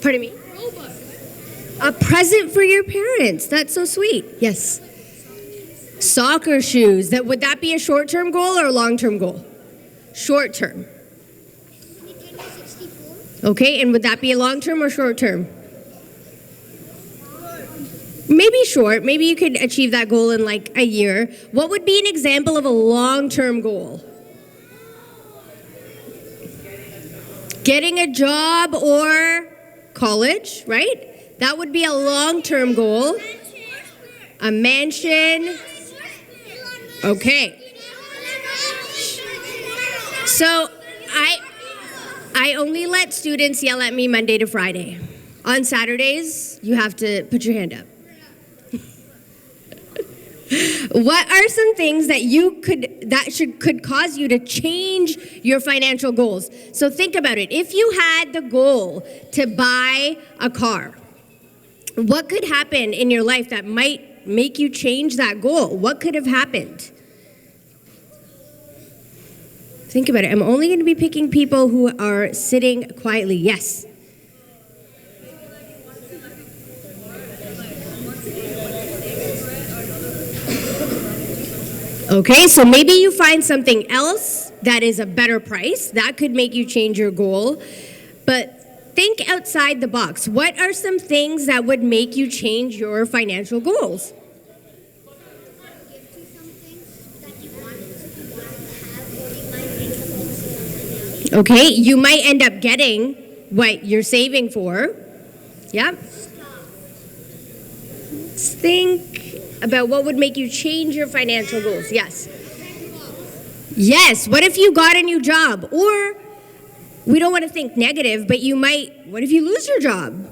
Pardon me? A present for your parents. That's so sweet. Yes. Soccer shoes. Would that be a short-term goal or a long-term goal? Short-term. Okay, and would that be a long-term or short-term? Maybe short. Maybe you could achieve that goal in like a year. What would be an example of a long-term goal? Getting a job or college, right? That would be a long-term goal. A mansion. Okay. So I only let students yell at me Monday to Friday. On Saturdays, you have to put your hand up. What are some things that could cause you to change your financial goals? So think about it. If you had the goal to buy a car, what could happen in your life that might make you change that goal? What could have happened? Think about it. I'm only going to be picking people who are sitting quietly. Yes. Okay, so maybe you find something else that is a better price. That could make you change your goal. But think outside the box. What are some things that would make you change your financial goals? Okay, you might end up getting what you're saving for. Yep. Think about what would make you change your financial goals. Yes. Yes. What if you got a new job? Or we don't want to think negative, but what if you lose your job?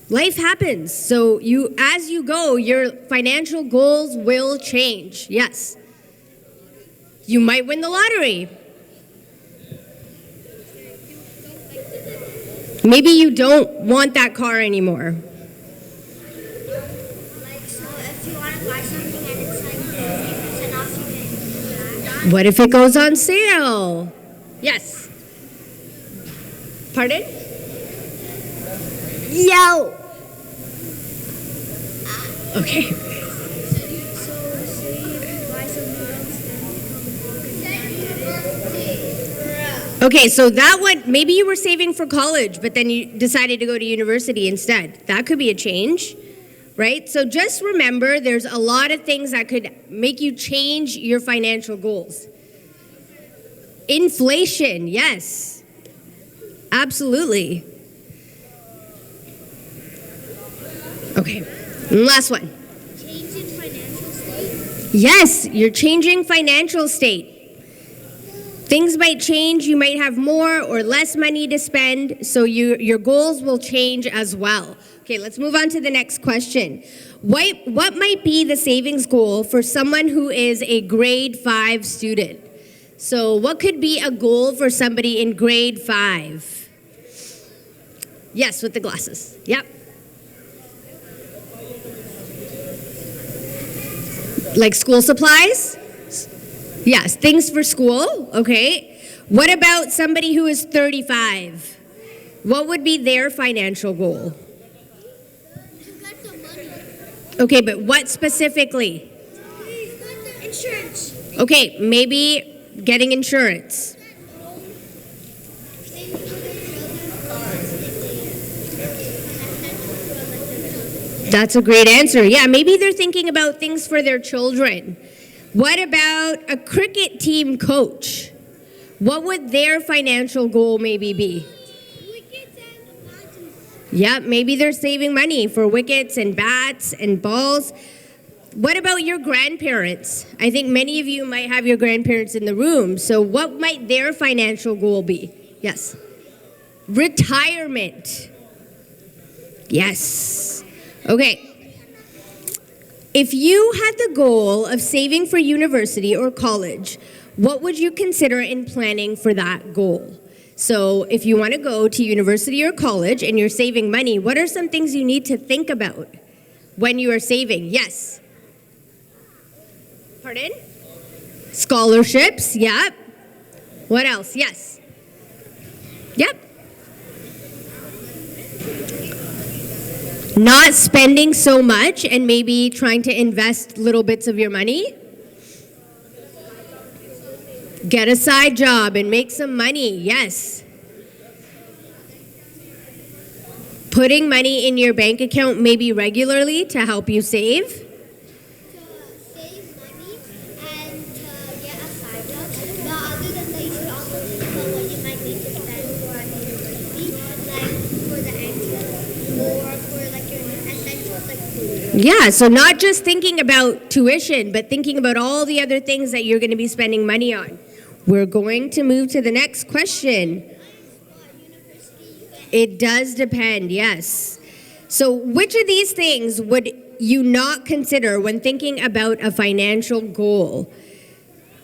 Life happens. So as you go, your financial goals will change. Yes. You might win the lottery. Maybe you don't want that car anymore. What if it goes on sale? Yes. Pardon? Yo. Okay. Okay, so that one, maybe you were saving for college, but then you decided to go to university instead. That could be a change, right? So just remember, there's a lot of things that could make you change your financial goals. Inflation, yes. Absolutely. Okay, last one. Changing financial state? Yes, you're changing financial state. Things might change, you might have more or less money to spend, so your goals will change as well. Okay, let's move on to the next question. What might be the savings goal for someone who is a grade 5 student? So what could be a goal for somebody in grade 5? Yes, with the glasses. Yep. Like school supplies? Yes, things for school, okay. What about somebody who is 35? What would be their financial goal? Okay, but what specifically? Insurance. Okay, maybe getting insurance. That's a great answer. Yeah, maybe they're thinking about things for their children. What about a cricket team coach? What would their financial goal maybe be? Yeah, maybe they're saving money for wickets and bats and balls. What about your grandparents? I think many of you might have your grandparents in the room. So what might their financial goal be? Yes. Retirement. Yes. Okay. If you had the goal of saving for university or college, what would you consider in planning for that goal? So if you want to go to university or college and you're saving money, what are some things you need to think about when you are saving? Yes. Pardon? Scholarships, yep. What else? Yes. Yep. Not spending so much and maybe trying to invest little bits of your money. Get a side job and make some money, yes. Putting money in your bank account maybe regularly to help you save. To save money and to get a side job. But other than that, you should also think about what you might need to spend for university, like for the entrance or for like your essentials like food. Yeah, so not just thinking about tuition, but thinking about all the other things that you're going to be spending money on. We're going to move to the next question. It does depend, yes. So, which of these things would you not consider when thinking about a financial goal?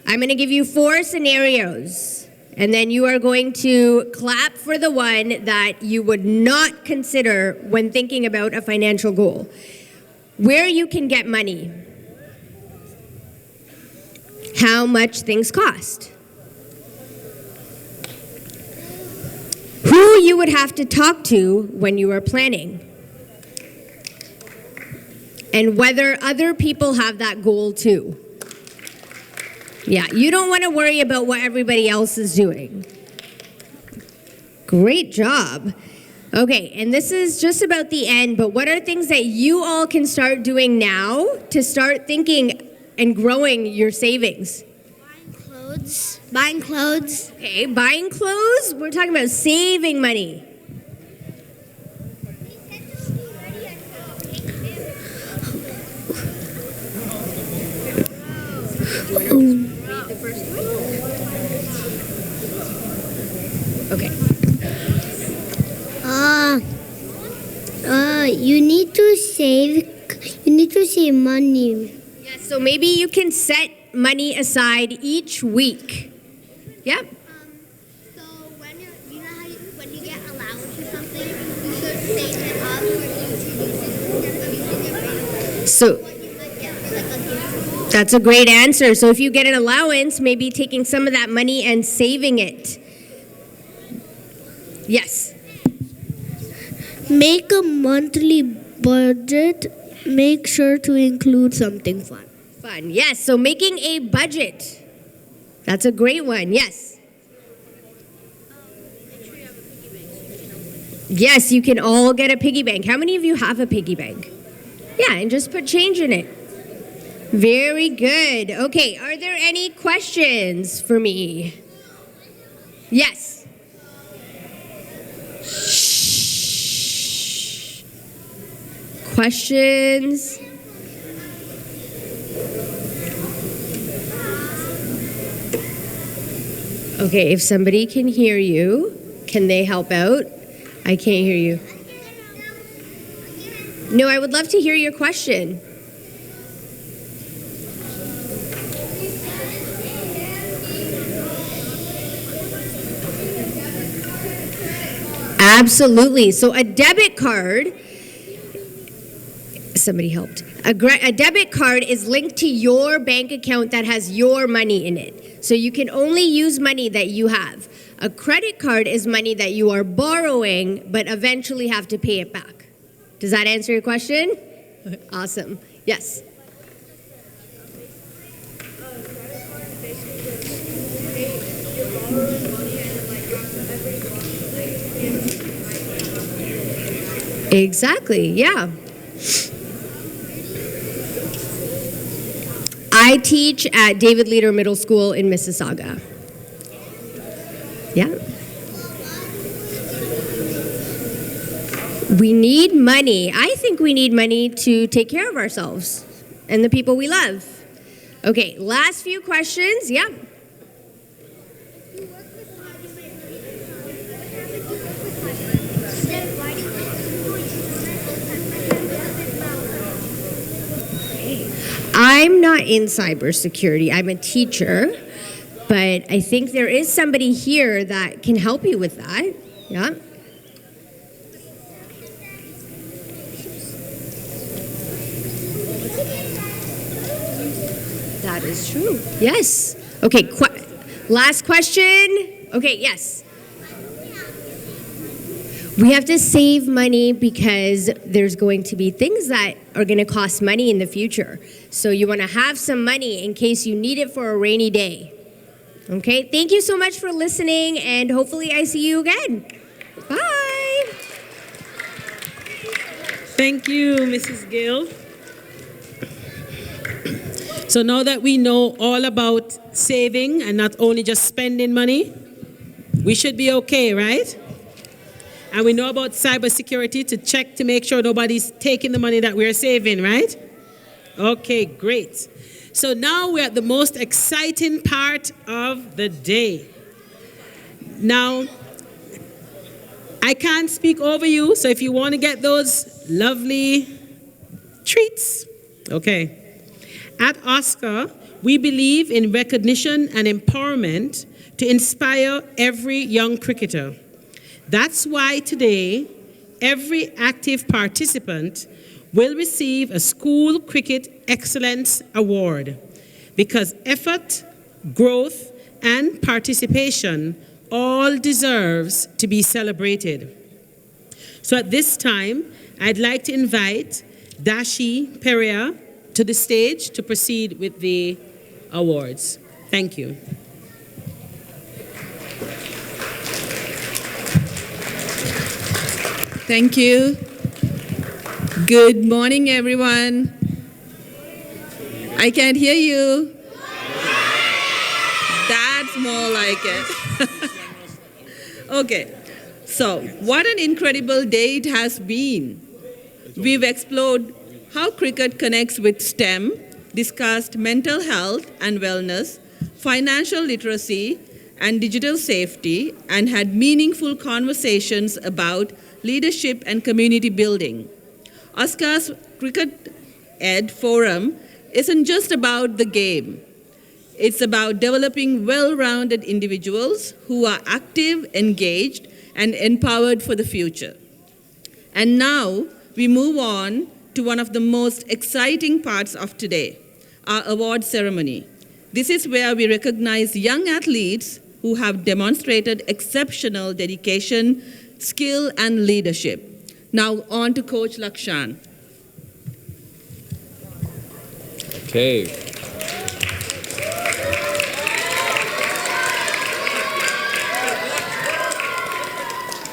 I'm going to give you 4 scenarios, and then you are going to clap for the one that you would not consider when thinking about a financial goal. Where you can get money, how much things cost, who you would have to talk to when you are planning, and whether other people have that goal too. Yeah, you don't want to worry about what everybody else is doing. Great job. Okay, and this is just about the end, but what are things that you all can start doing now to start thinking and growing your savings? Buying clothes. Okay, buying clothes. We're talking about saving money. Okay. You need to save. You need to save money. Yeah, so maybe you can set money aside each week. Yep. So when you know how when you get allowance or something, you should save it up for future uses. So that's a great answer. So if you get an allowance, maybe taking some of that money and saving it. Yes. Make a monthly budget. Make sure to include something fun. Fun. Yes. So making a budget. That's a great one. Yes. Yes, you can all get a piggy bank. How many of you have a piggy bank? Yeah, and just put change in it. Very good. Okay, are there any questions for me? Yes. Shh. Questions? Okay, if somebody can hear you, can they help out? I can't hear you. No, I would love to hear your question. Absolutely. So a debit card, somebody helped. A debit card is linked to your bank account that has your money in it. So you can only use money that you have. A credit card is money that you are borrowing, but eventually have to pay it back. Does that answer your question? Awesome. Yes. Exactly, yeah. I teach at David Leader Middle School in Mississauga. Yeah. We need money. I think we need money to take care of ourselves and the people we love. Okay, last few questions. Yeah. I'm not in cybersecurity. I'm a teacher, but I think there is somebody here that can help you with that. Yeah. That is true. Yes. Okay, last question. Okay, yes. We have to save money because there's going to be things that are going to cost money in the future. So you want to have some money in case you need it for a rainy day. Okay, thank you so much for listening, and hopefully I see you again. Bye. Thank you, Mrs. Gill. So now that we know all about saving and not only just spending money, we should be okay, right? And we know about cybersecurity to check to make sure nobody's taking the money that we're saving, right? Okay, great. So now we're at the most exciting part of the day. Now, I can't speak over you, so if you want to get those lovely treats, okay. At Oscar, we believe in recognition and empowerment to inspire every young cricketer. That's why today, every active participant will receive a School Cricket Excellence Award because effort, growth, and participation all deserves to be celebrated. So at this time, I'd like to invite Dashi Perea to the stage to proceed with the awards. Thank you. Thank you. Good morning, everyone. I can't hear you. That's more like it. Okay, so what an incredible day it has been. We've explored how cricket connects with STEM, discussed mental health and wellness, financial literacy, and digital safety, and had meaningful conversations about leadership and community building. Oscar's Cricket Ed Forum isn't just about the game. It's about developing well-rounded individuals who are active, engaged, and empowered for the future. And now we move on to one of the most exciting parts of today, our award ceremony. This is where we recognize young athletes who have demonstrated exceptional dedication, skill, and leadership. Now on to Coach Lakshan. Okay.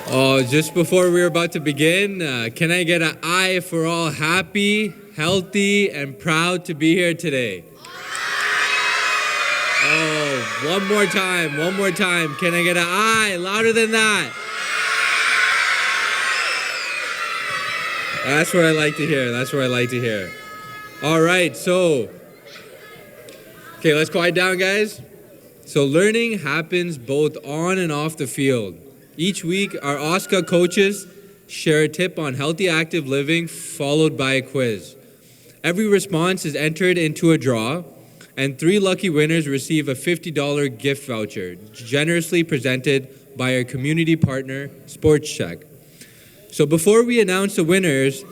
Oh, just before we're about to begin, can I get an aye for all happy, healthy, and proud to be here today? Oh, one more time. Can I get an aye? Louder than that. That's what I like to hear. All right, so, okay, let's quiet down, guys. So learning happens both on and off the field. Each week, our Oscar coaches share a tip on healthy active living, followed by a quiz. Every response is entered into a draw, and 3 lucky winners receive a $50 gift voucher, generously presented by our community partner, Sports Check. So before we announce the winners,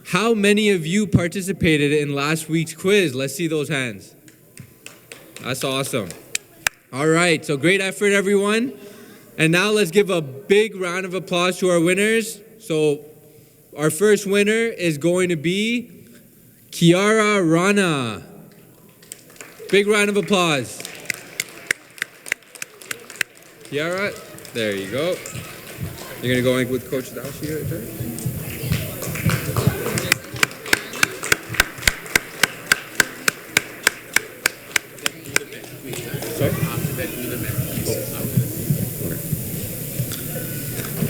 how many of you participated in last week's quiz? Let's see those hands. That's awesome. All right, so great effort, everyone. And now let's give a big round of applause to our winners. So our first winner is going to be Kiara Rana. Big round of applause. Kiara, there you go. You're going to go in with Coach Dashi right there?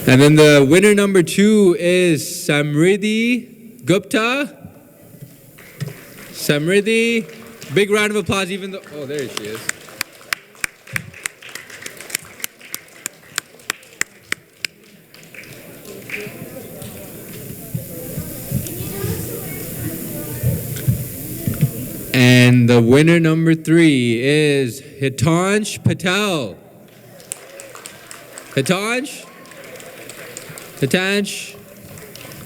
And then the winner number 2 is Samriddhi Gupta. Samriddhi, big round of applause even though, oh, there she is. And the winner number 3 is Hitansh Patel. Hitansh?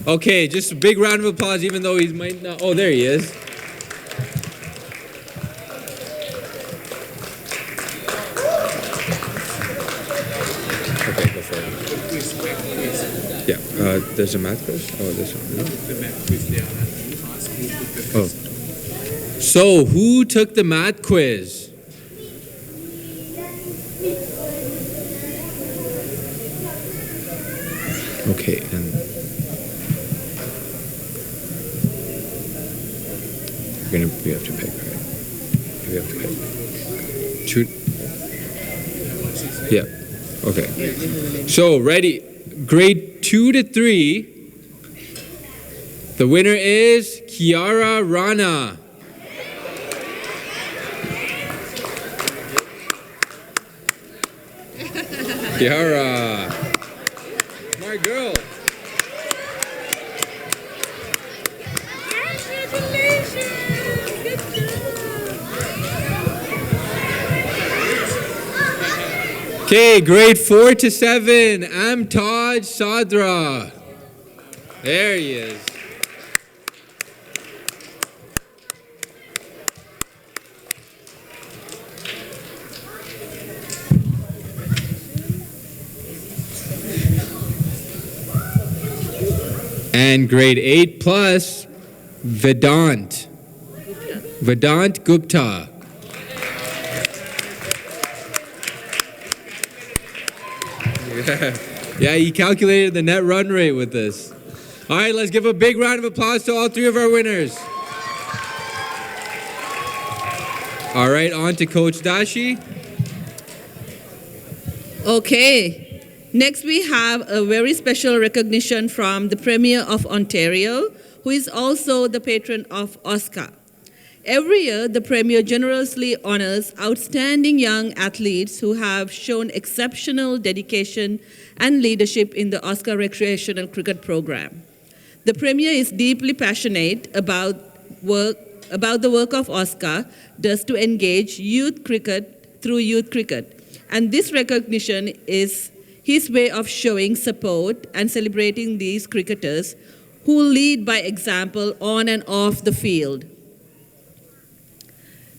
Okay, just a big round of applause even though he might not, oh, there he is. Okay, go for it. Yeah, there's a math quiz? Oh, this one. Oh. So, who took the math quiz? Okay, and we have to pick, right? We have to pick. Shoot. Yeah. Okay. So, ready. Grade 2 to 3. The winner is Kiara Rana. Kiara. Smart girl. Okay, grade 4 to 7, Amtaj Sadra. There he is. And grade 8 plus, Vedant. Vedant Gupta. Yeah, he calculated the net run rate with this. All right, let's give a big round of applause to all 3 of our winners. All right, on to Coach Dashi. Okay, next we have a very special recognition from the Premier of Ontario, who is also the patron of OSCA. Every year, the Premier generously honors outstanding young athletes who have shown exceptional dedication and leadership in the OSCA recreational cricket program. The Premier is deeply passionate about the work of OSCA does to engage youth cricket through youth cricket. And this recognition is his way of showing support and celebrating these cricketers who lead by example on and off the field.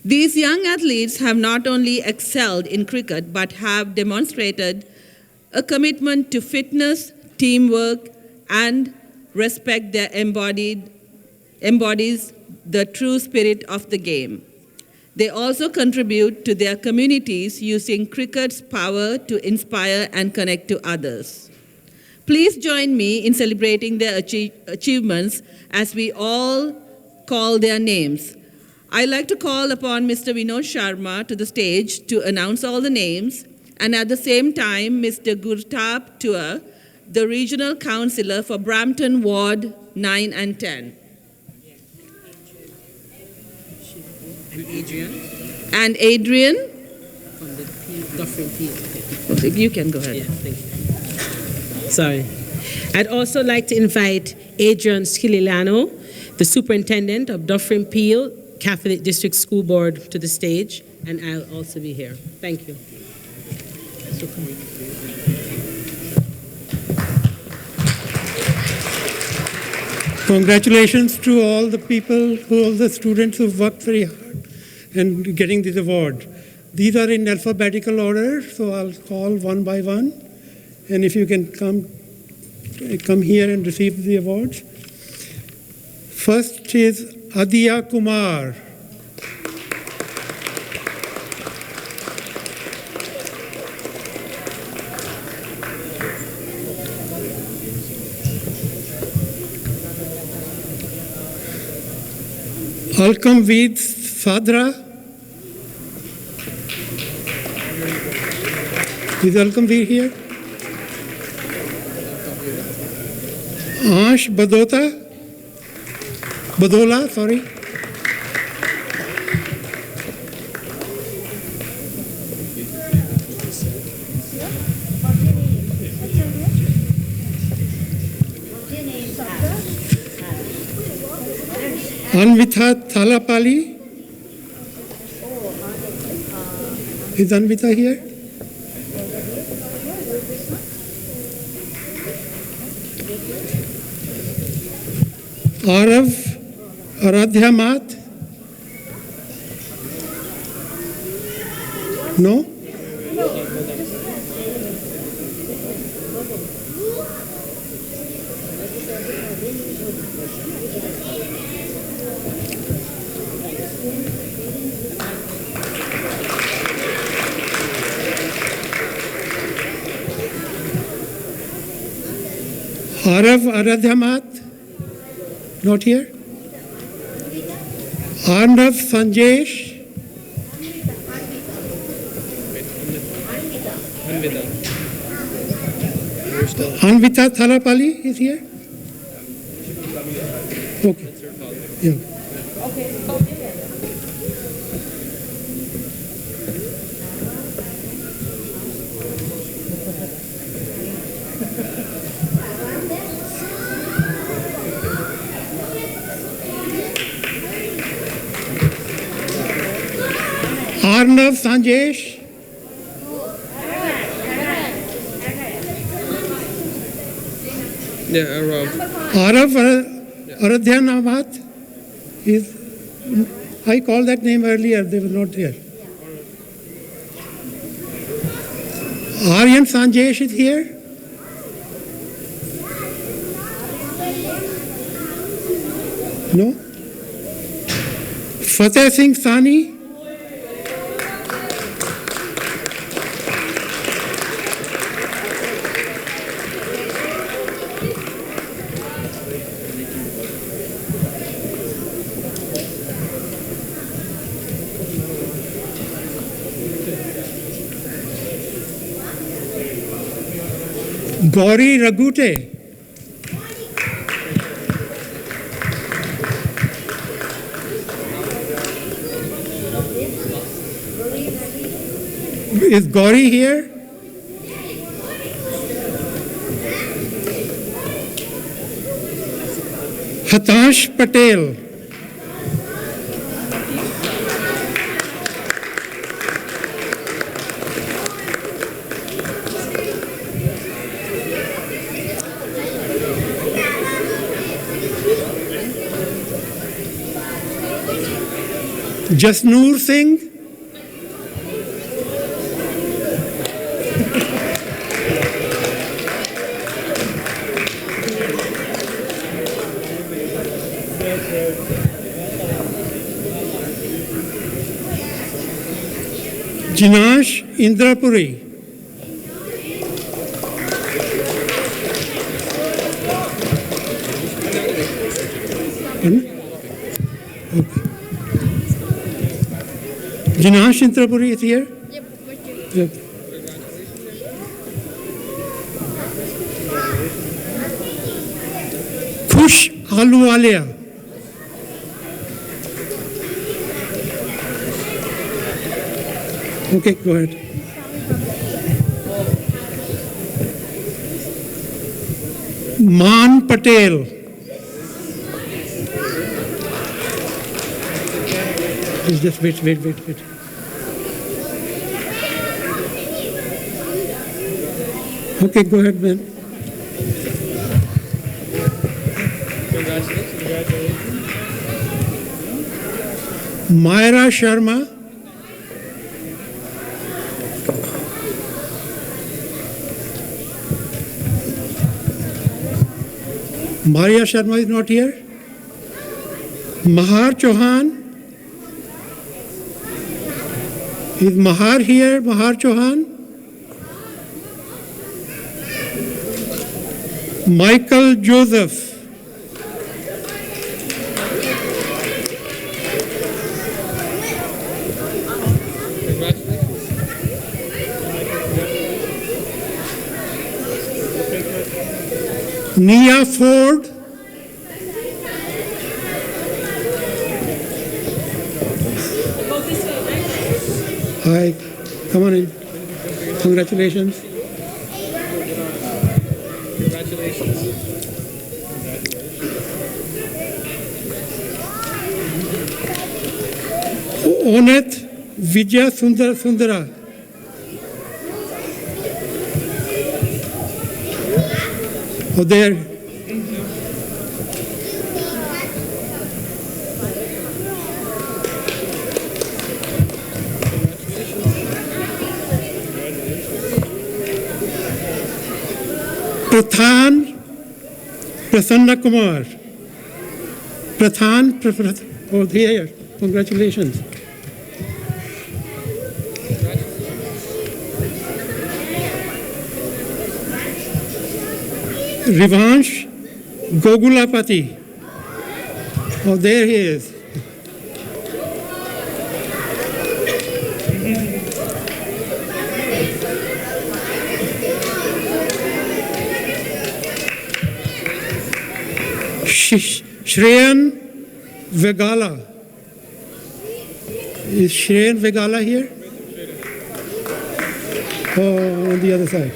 These young athletes have not only excelled in cricket, but have demonstrated a commitment to fitness, teamwork, and respect that embodies the true spirit of the game. They also contribute to their communities using cricket's power to inspire and connect to others. Please join me in celebrating their achievements as we all call their names. I'd like to call upon Mr. Vinod Sharma to the stage to announce all the names, and at the same time, Mr. Gurtab Tua, the Regional Councillor for Brampton Ward 9 and 10. And Adrian? From the Dufferin Peel. Okay, you can go ahead. Yeah, thank you. Sorry. I'd also like to invite Adrian Scililano, the Superintendent of Dufferin Peel Catholic District School Board, to the stage, and I'll also be here. Thank you. Congratulations to all the people, all the students who've worked very hard in getting this award. These are in alphabetical order, so I'll call one by one. And if you can come here and receive the awards. First is Adya Kumar. Alkamveed Sadra. Is Alkamveed here? Ansh Badola, sorry. Anvita Thalapali. Is Anvita here? Arav Aradhya Mat? No? Arav Aradhya Mat? Not here? Arnav Sanjesh? Anvita Thalapali is here? Okay. Yeah. Arnav Sanjesh. Yeah, Rob. Arav Aradhyan Ahmad is, I called that name earlier, they were not there. Aryan Sanjesh is here. No? Fateh Singh Sani. Gauri Ragute. Is Gauri here? Hatash Patel. Jasnoor Singh. Jinash Indrapuri. Jinash Indrapuri is here? Yep. Khush Ahluwalia. Okay, go ahead. Man Patel. Just wait. Okay, go ahead, man. Myra Sharma. Maria Sharma is not here. Mahar Chauhan. Is Mahar here? Mahar Chauhan? Michael Joseph. Nia Ford. Hi, come on in. Congratulations. Onet Vijay Sundara. Oh, there. Prathan Prasanna Kumar. Oh, there. Congratulations. Rivansh Gogulapati. Oh, there he is. Shreyan Vegala. Is Shreyan Vegala here? Oh, on the other side.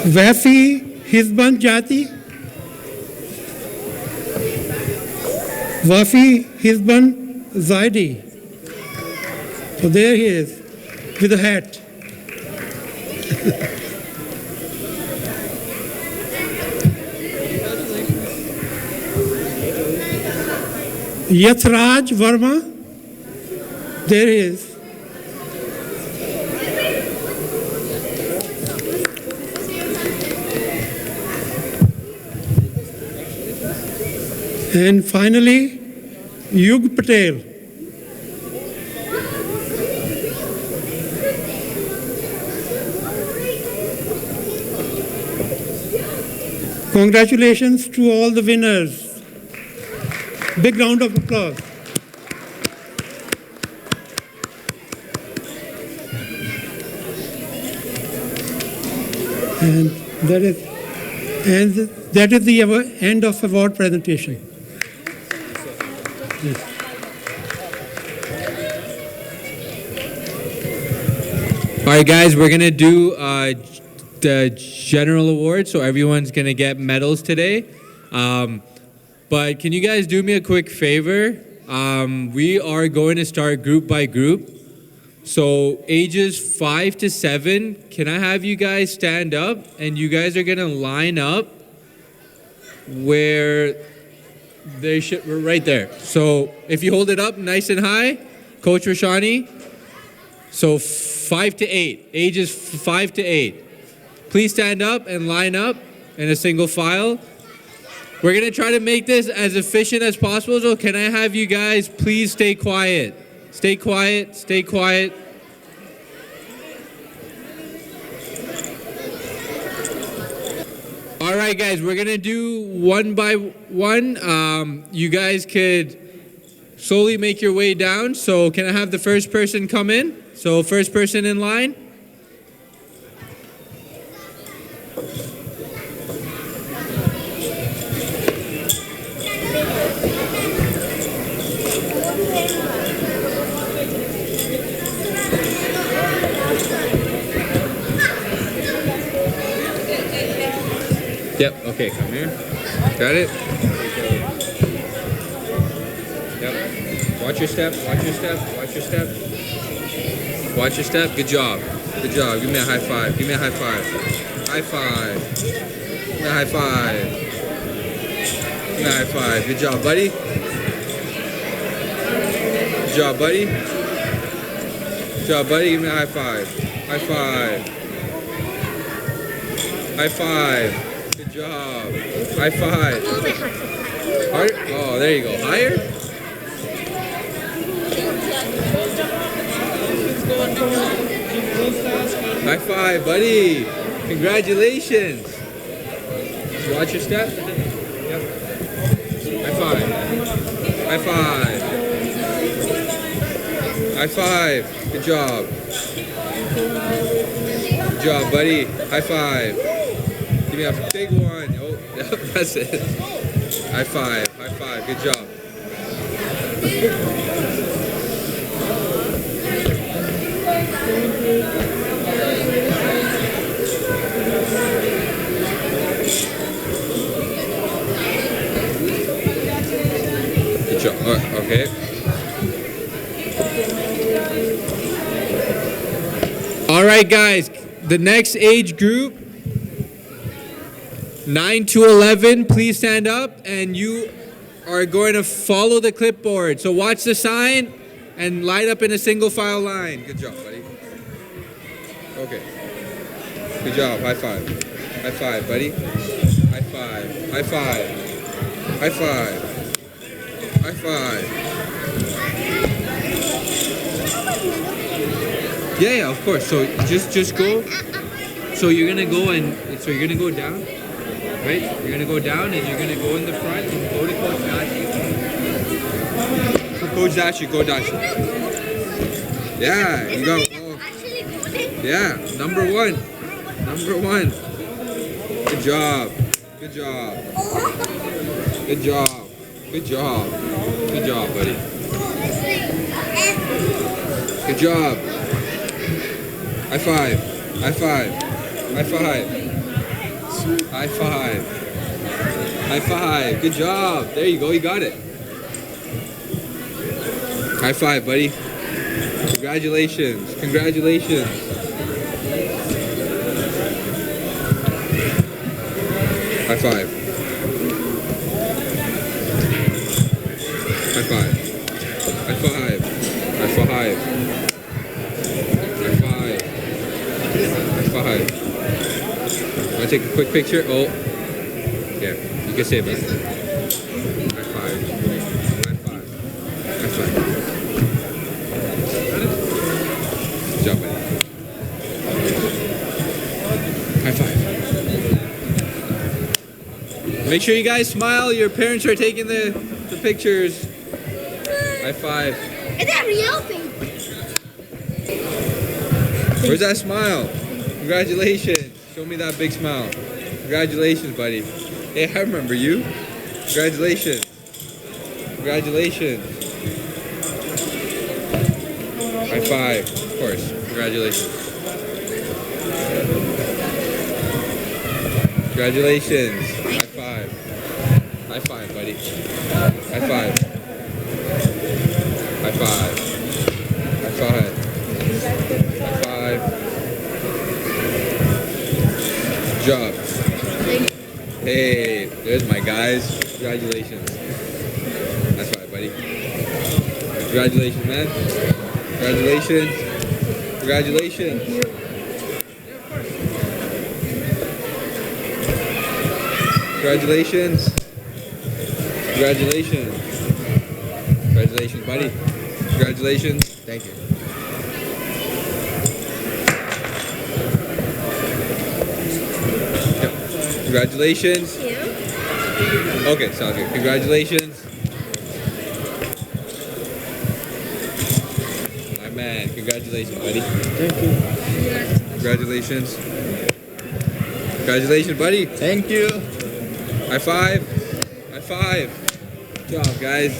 Wafi Hizban Jati. Wafi Hizban Zaidi. So there he is with a hat. Yathraj Verma. There he is. And finally, Yug Patel. Congratulations to all the winners. Big round of applause. And that is the end of award presentation. Yes. All right, guys, we're going to do the general award, so everyone's going to get medals today. But can you guys do me a quick favor? We are going to start group by group. So ages 5 to 7, can I have you guys stand up? And you guys are going to line up where they should, right there. So if you hold it up nice and high, Coach Rashani. So 5 to 8, ages 5 to 8. Please stand up and line up in a single file. We're going to try to make this as efficient as possible. So can I have you guys please stay quiet? Stay quiet, stay quiet. All right, guys, we're going to do one by one. You guys could slowly make your way down. So can I have the first person come in? So first person in line. Yep, okay, come here. Got it? Yep. Watch your step, watch your step, watch your step. Watch your step, good job. Good job, give me a high five, give me a high five. High five. Give me a high five. Give me a high five, good job, buddy. Good job, buddy. Good job, buddy, give me a high five. High five. High five. Good job. High five. Higher? Oh, there you go. Higher? High five, buddy. Congratulations. Just watch your step. Yep. High five. High five. High five. Good job. Good job, buddy. High five. Give me a big one. Oh, yep, that's it. High five. High five. Good job. Good job. Okay. All right, guys. The next age group, 9 to 11, please stand up, and you are going to follow the clipboard. So watch the sign and line up in a single file line. Good job, buddy. Okay. Good job. High five. High five, buddy. High five. High five. High five. High five. Yeah, of course. So just go. So you're gonna go down. Right? You're going to go down and you're going to go in the front and go to Coach Dashi. So Coach Dashi, go Dashi. Yeah, you go. Oh. Yeah, number one. Number one. Good job. Good job. Good job. Good job. Good job, buddy. Good job. High five. High five. High five. High five. High five. Good job. There you go. You got it. High five, buddy. Congratulations. Congratulations. High five. High five. High five. High five. High five. High five. Want to take a quick picture? Oh. Yeah, you can save it. High five. High five. High five. Good job, buddy. High five. Make sure you guys smile. Your parents are taking the pictures. High five. Is that real thing? Where's that smile? Congratulations. Show me that big smile. Congratulations, buddy. Hey, I remember you. Congratulations. Congratulations. High five. Of course. Congratulations. Congratulations. High five. High five, buddy. High five. High five. High five. High five. Good job. Hey, there's my guys. Congratulations. High five, buddy. Congratulations, man. Congratulations. Congratulations. Congratulations. Congratulations. Congratulations, buddy. Congratulations. Thank you. Yep. Congratulations. Okay, sounds good. Congratulations. My man, congratulations, buddy. Thank you. Congratulations. Congratulations, buddy. Thank you. High five. High five. Good job, guys.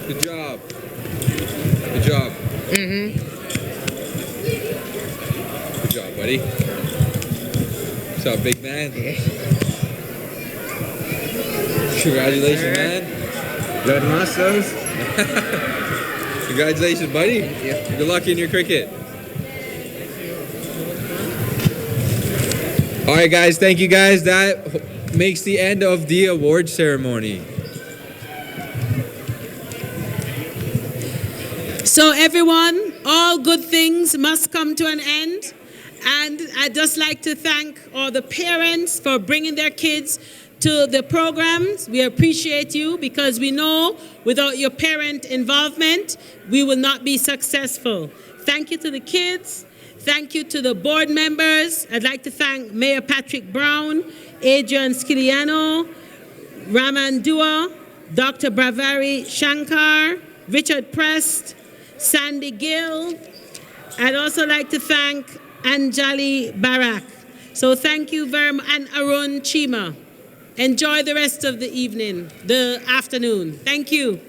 Good job. Good job. Good job, buddy. What's up, big man? Congratulations, man. Good muscles. Congratulations, buddy. Good luck in your cricket. All right, guys. Thank you, guys. That makes the end of the award ceremony. So everyone, all good things must come to an end. And I'd just like to thank all the parents for bringing their kids to the programs. We appreciate you because we know without your parent involvement, we will not be successful. Thank you to the kids. Thank you to the board members. I'd like to thank Mayor Patrick Brown, Adrian Sciliano, Raman Dua, Dr. Bravari Shankar, Richard Prest, Sandy Gill. I'd also like to thank Anjali Barak. So thank you very much, and Arun Chima. Enjoy the rest of the evening, the afternoon. Thank you.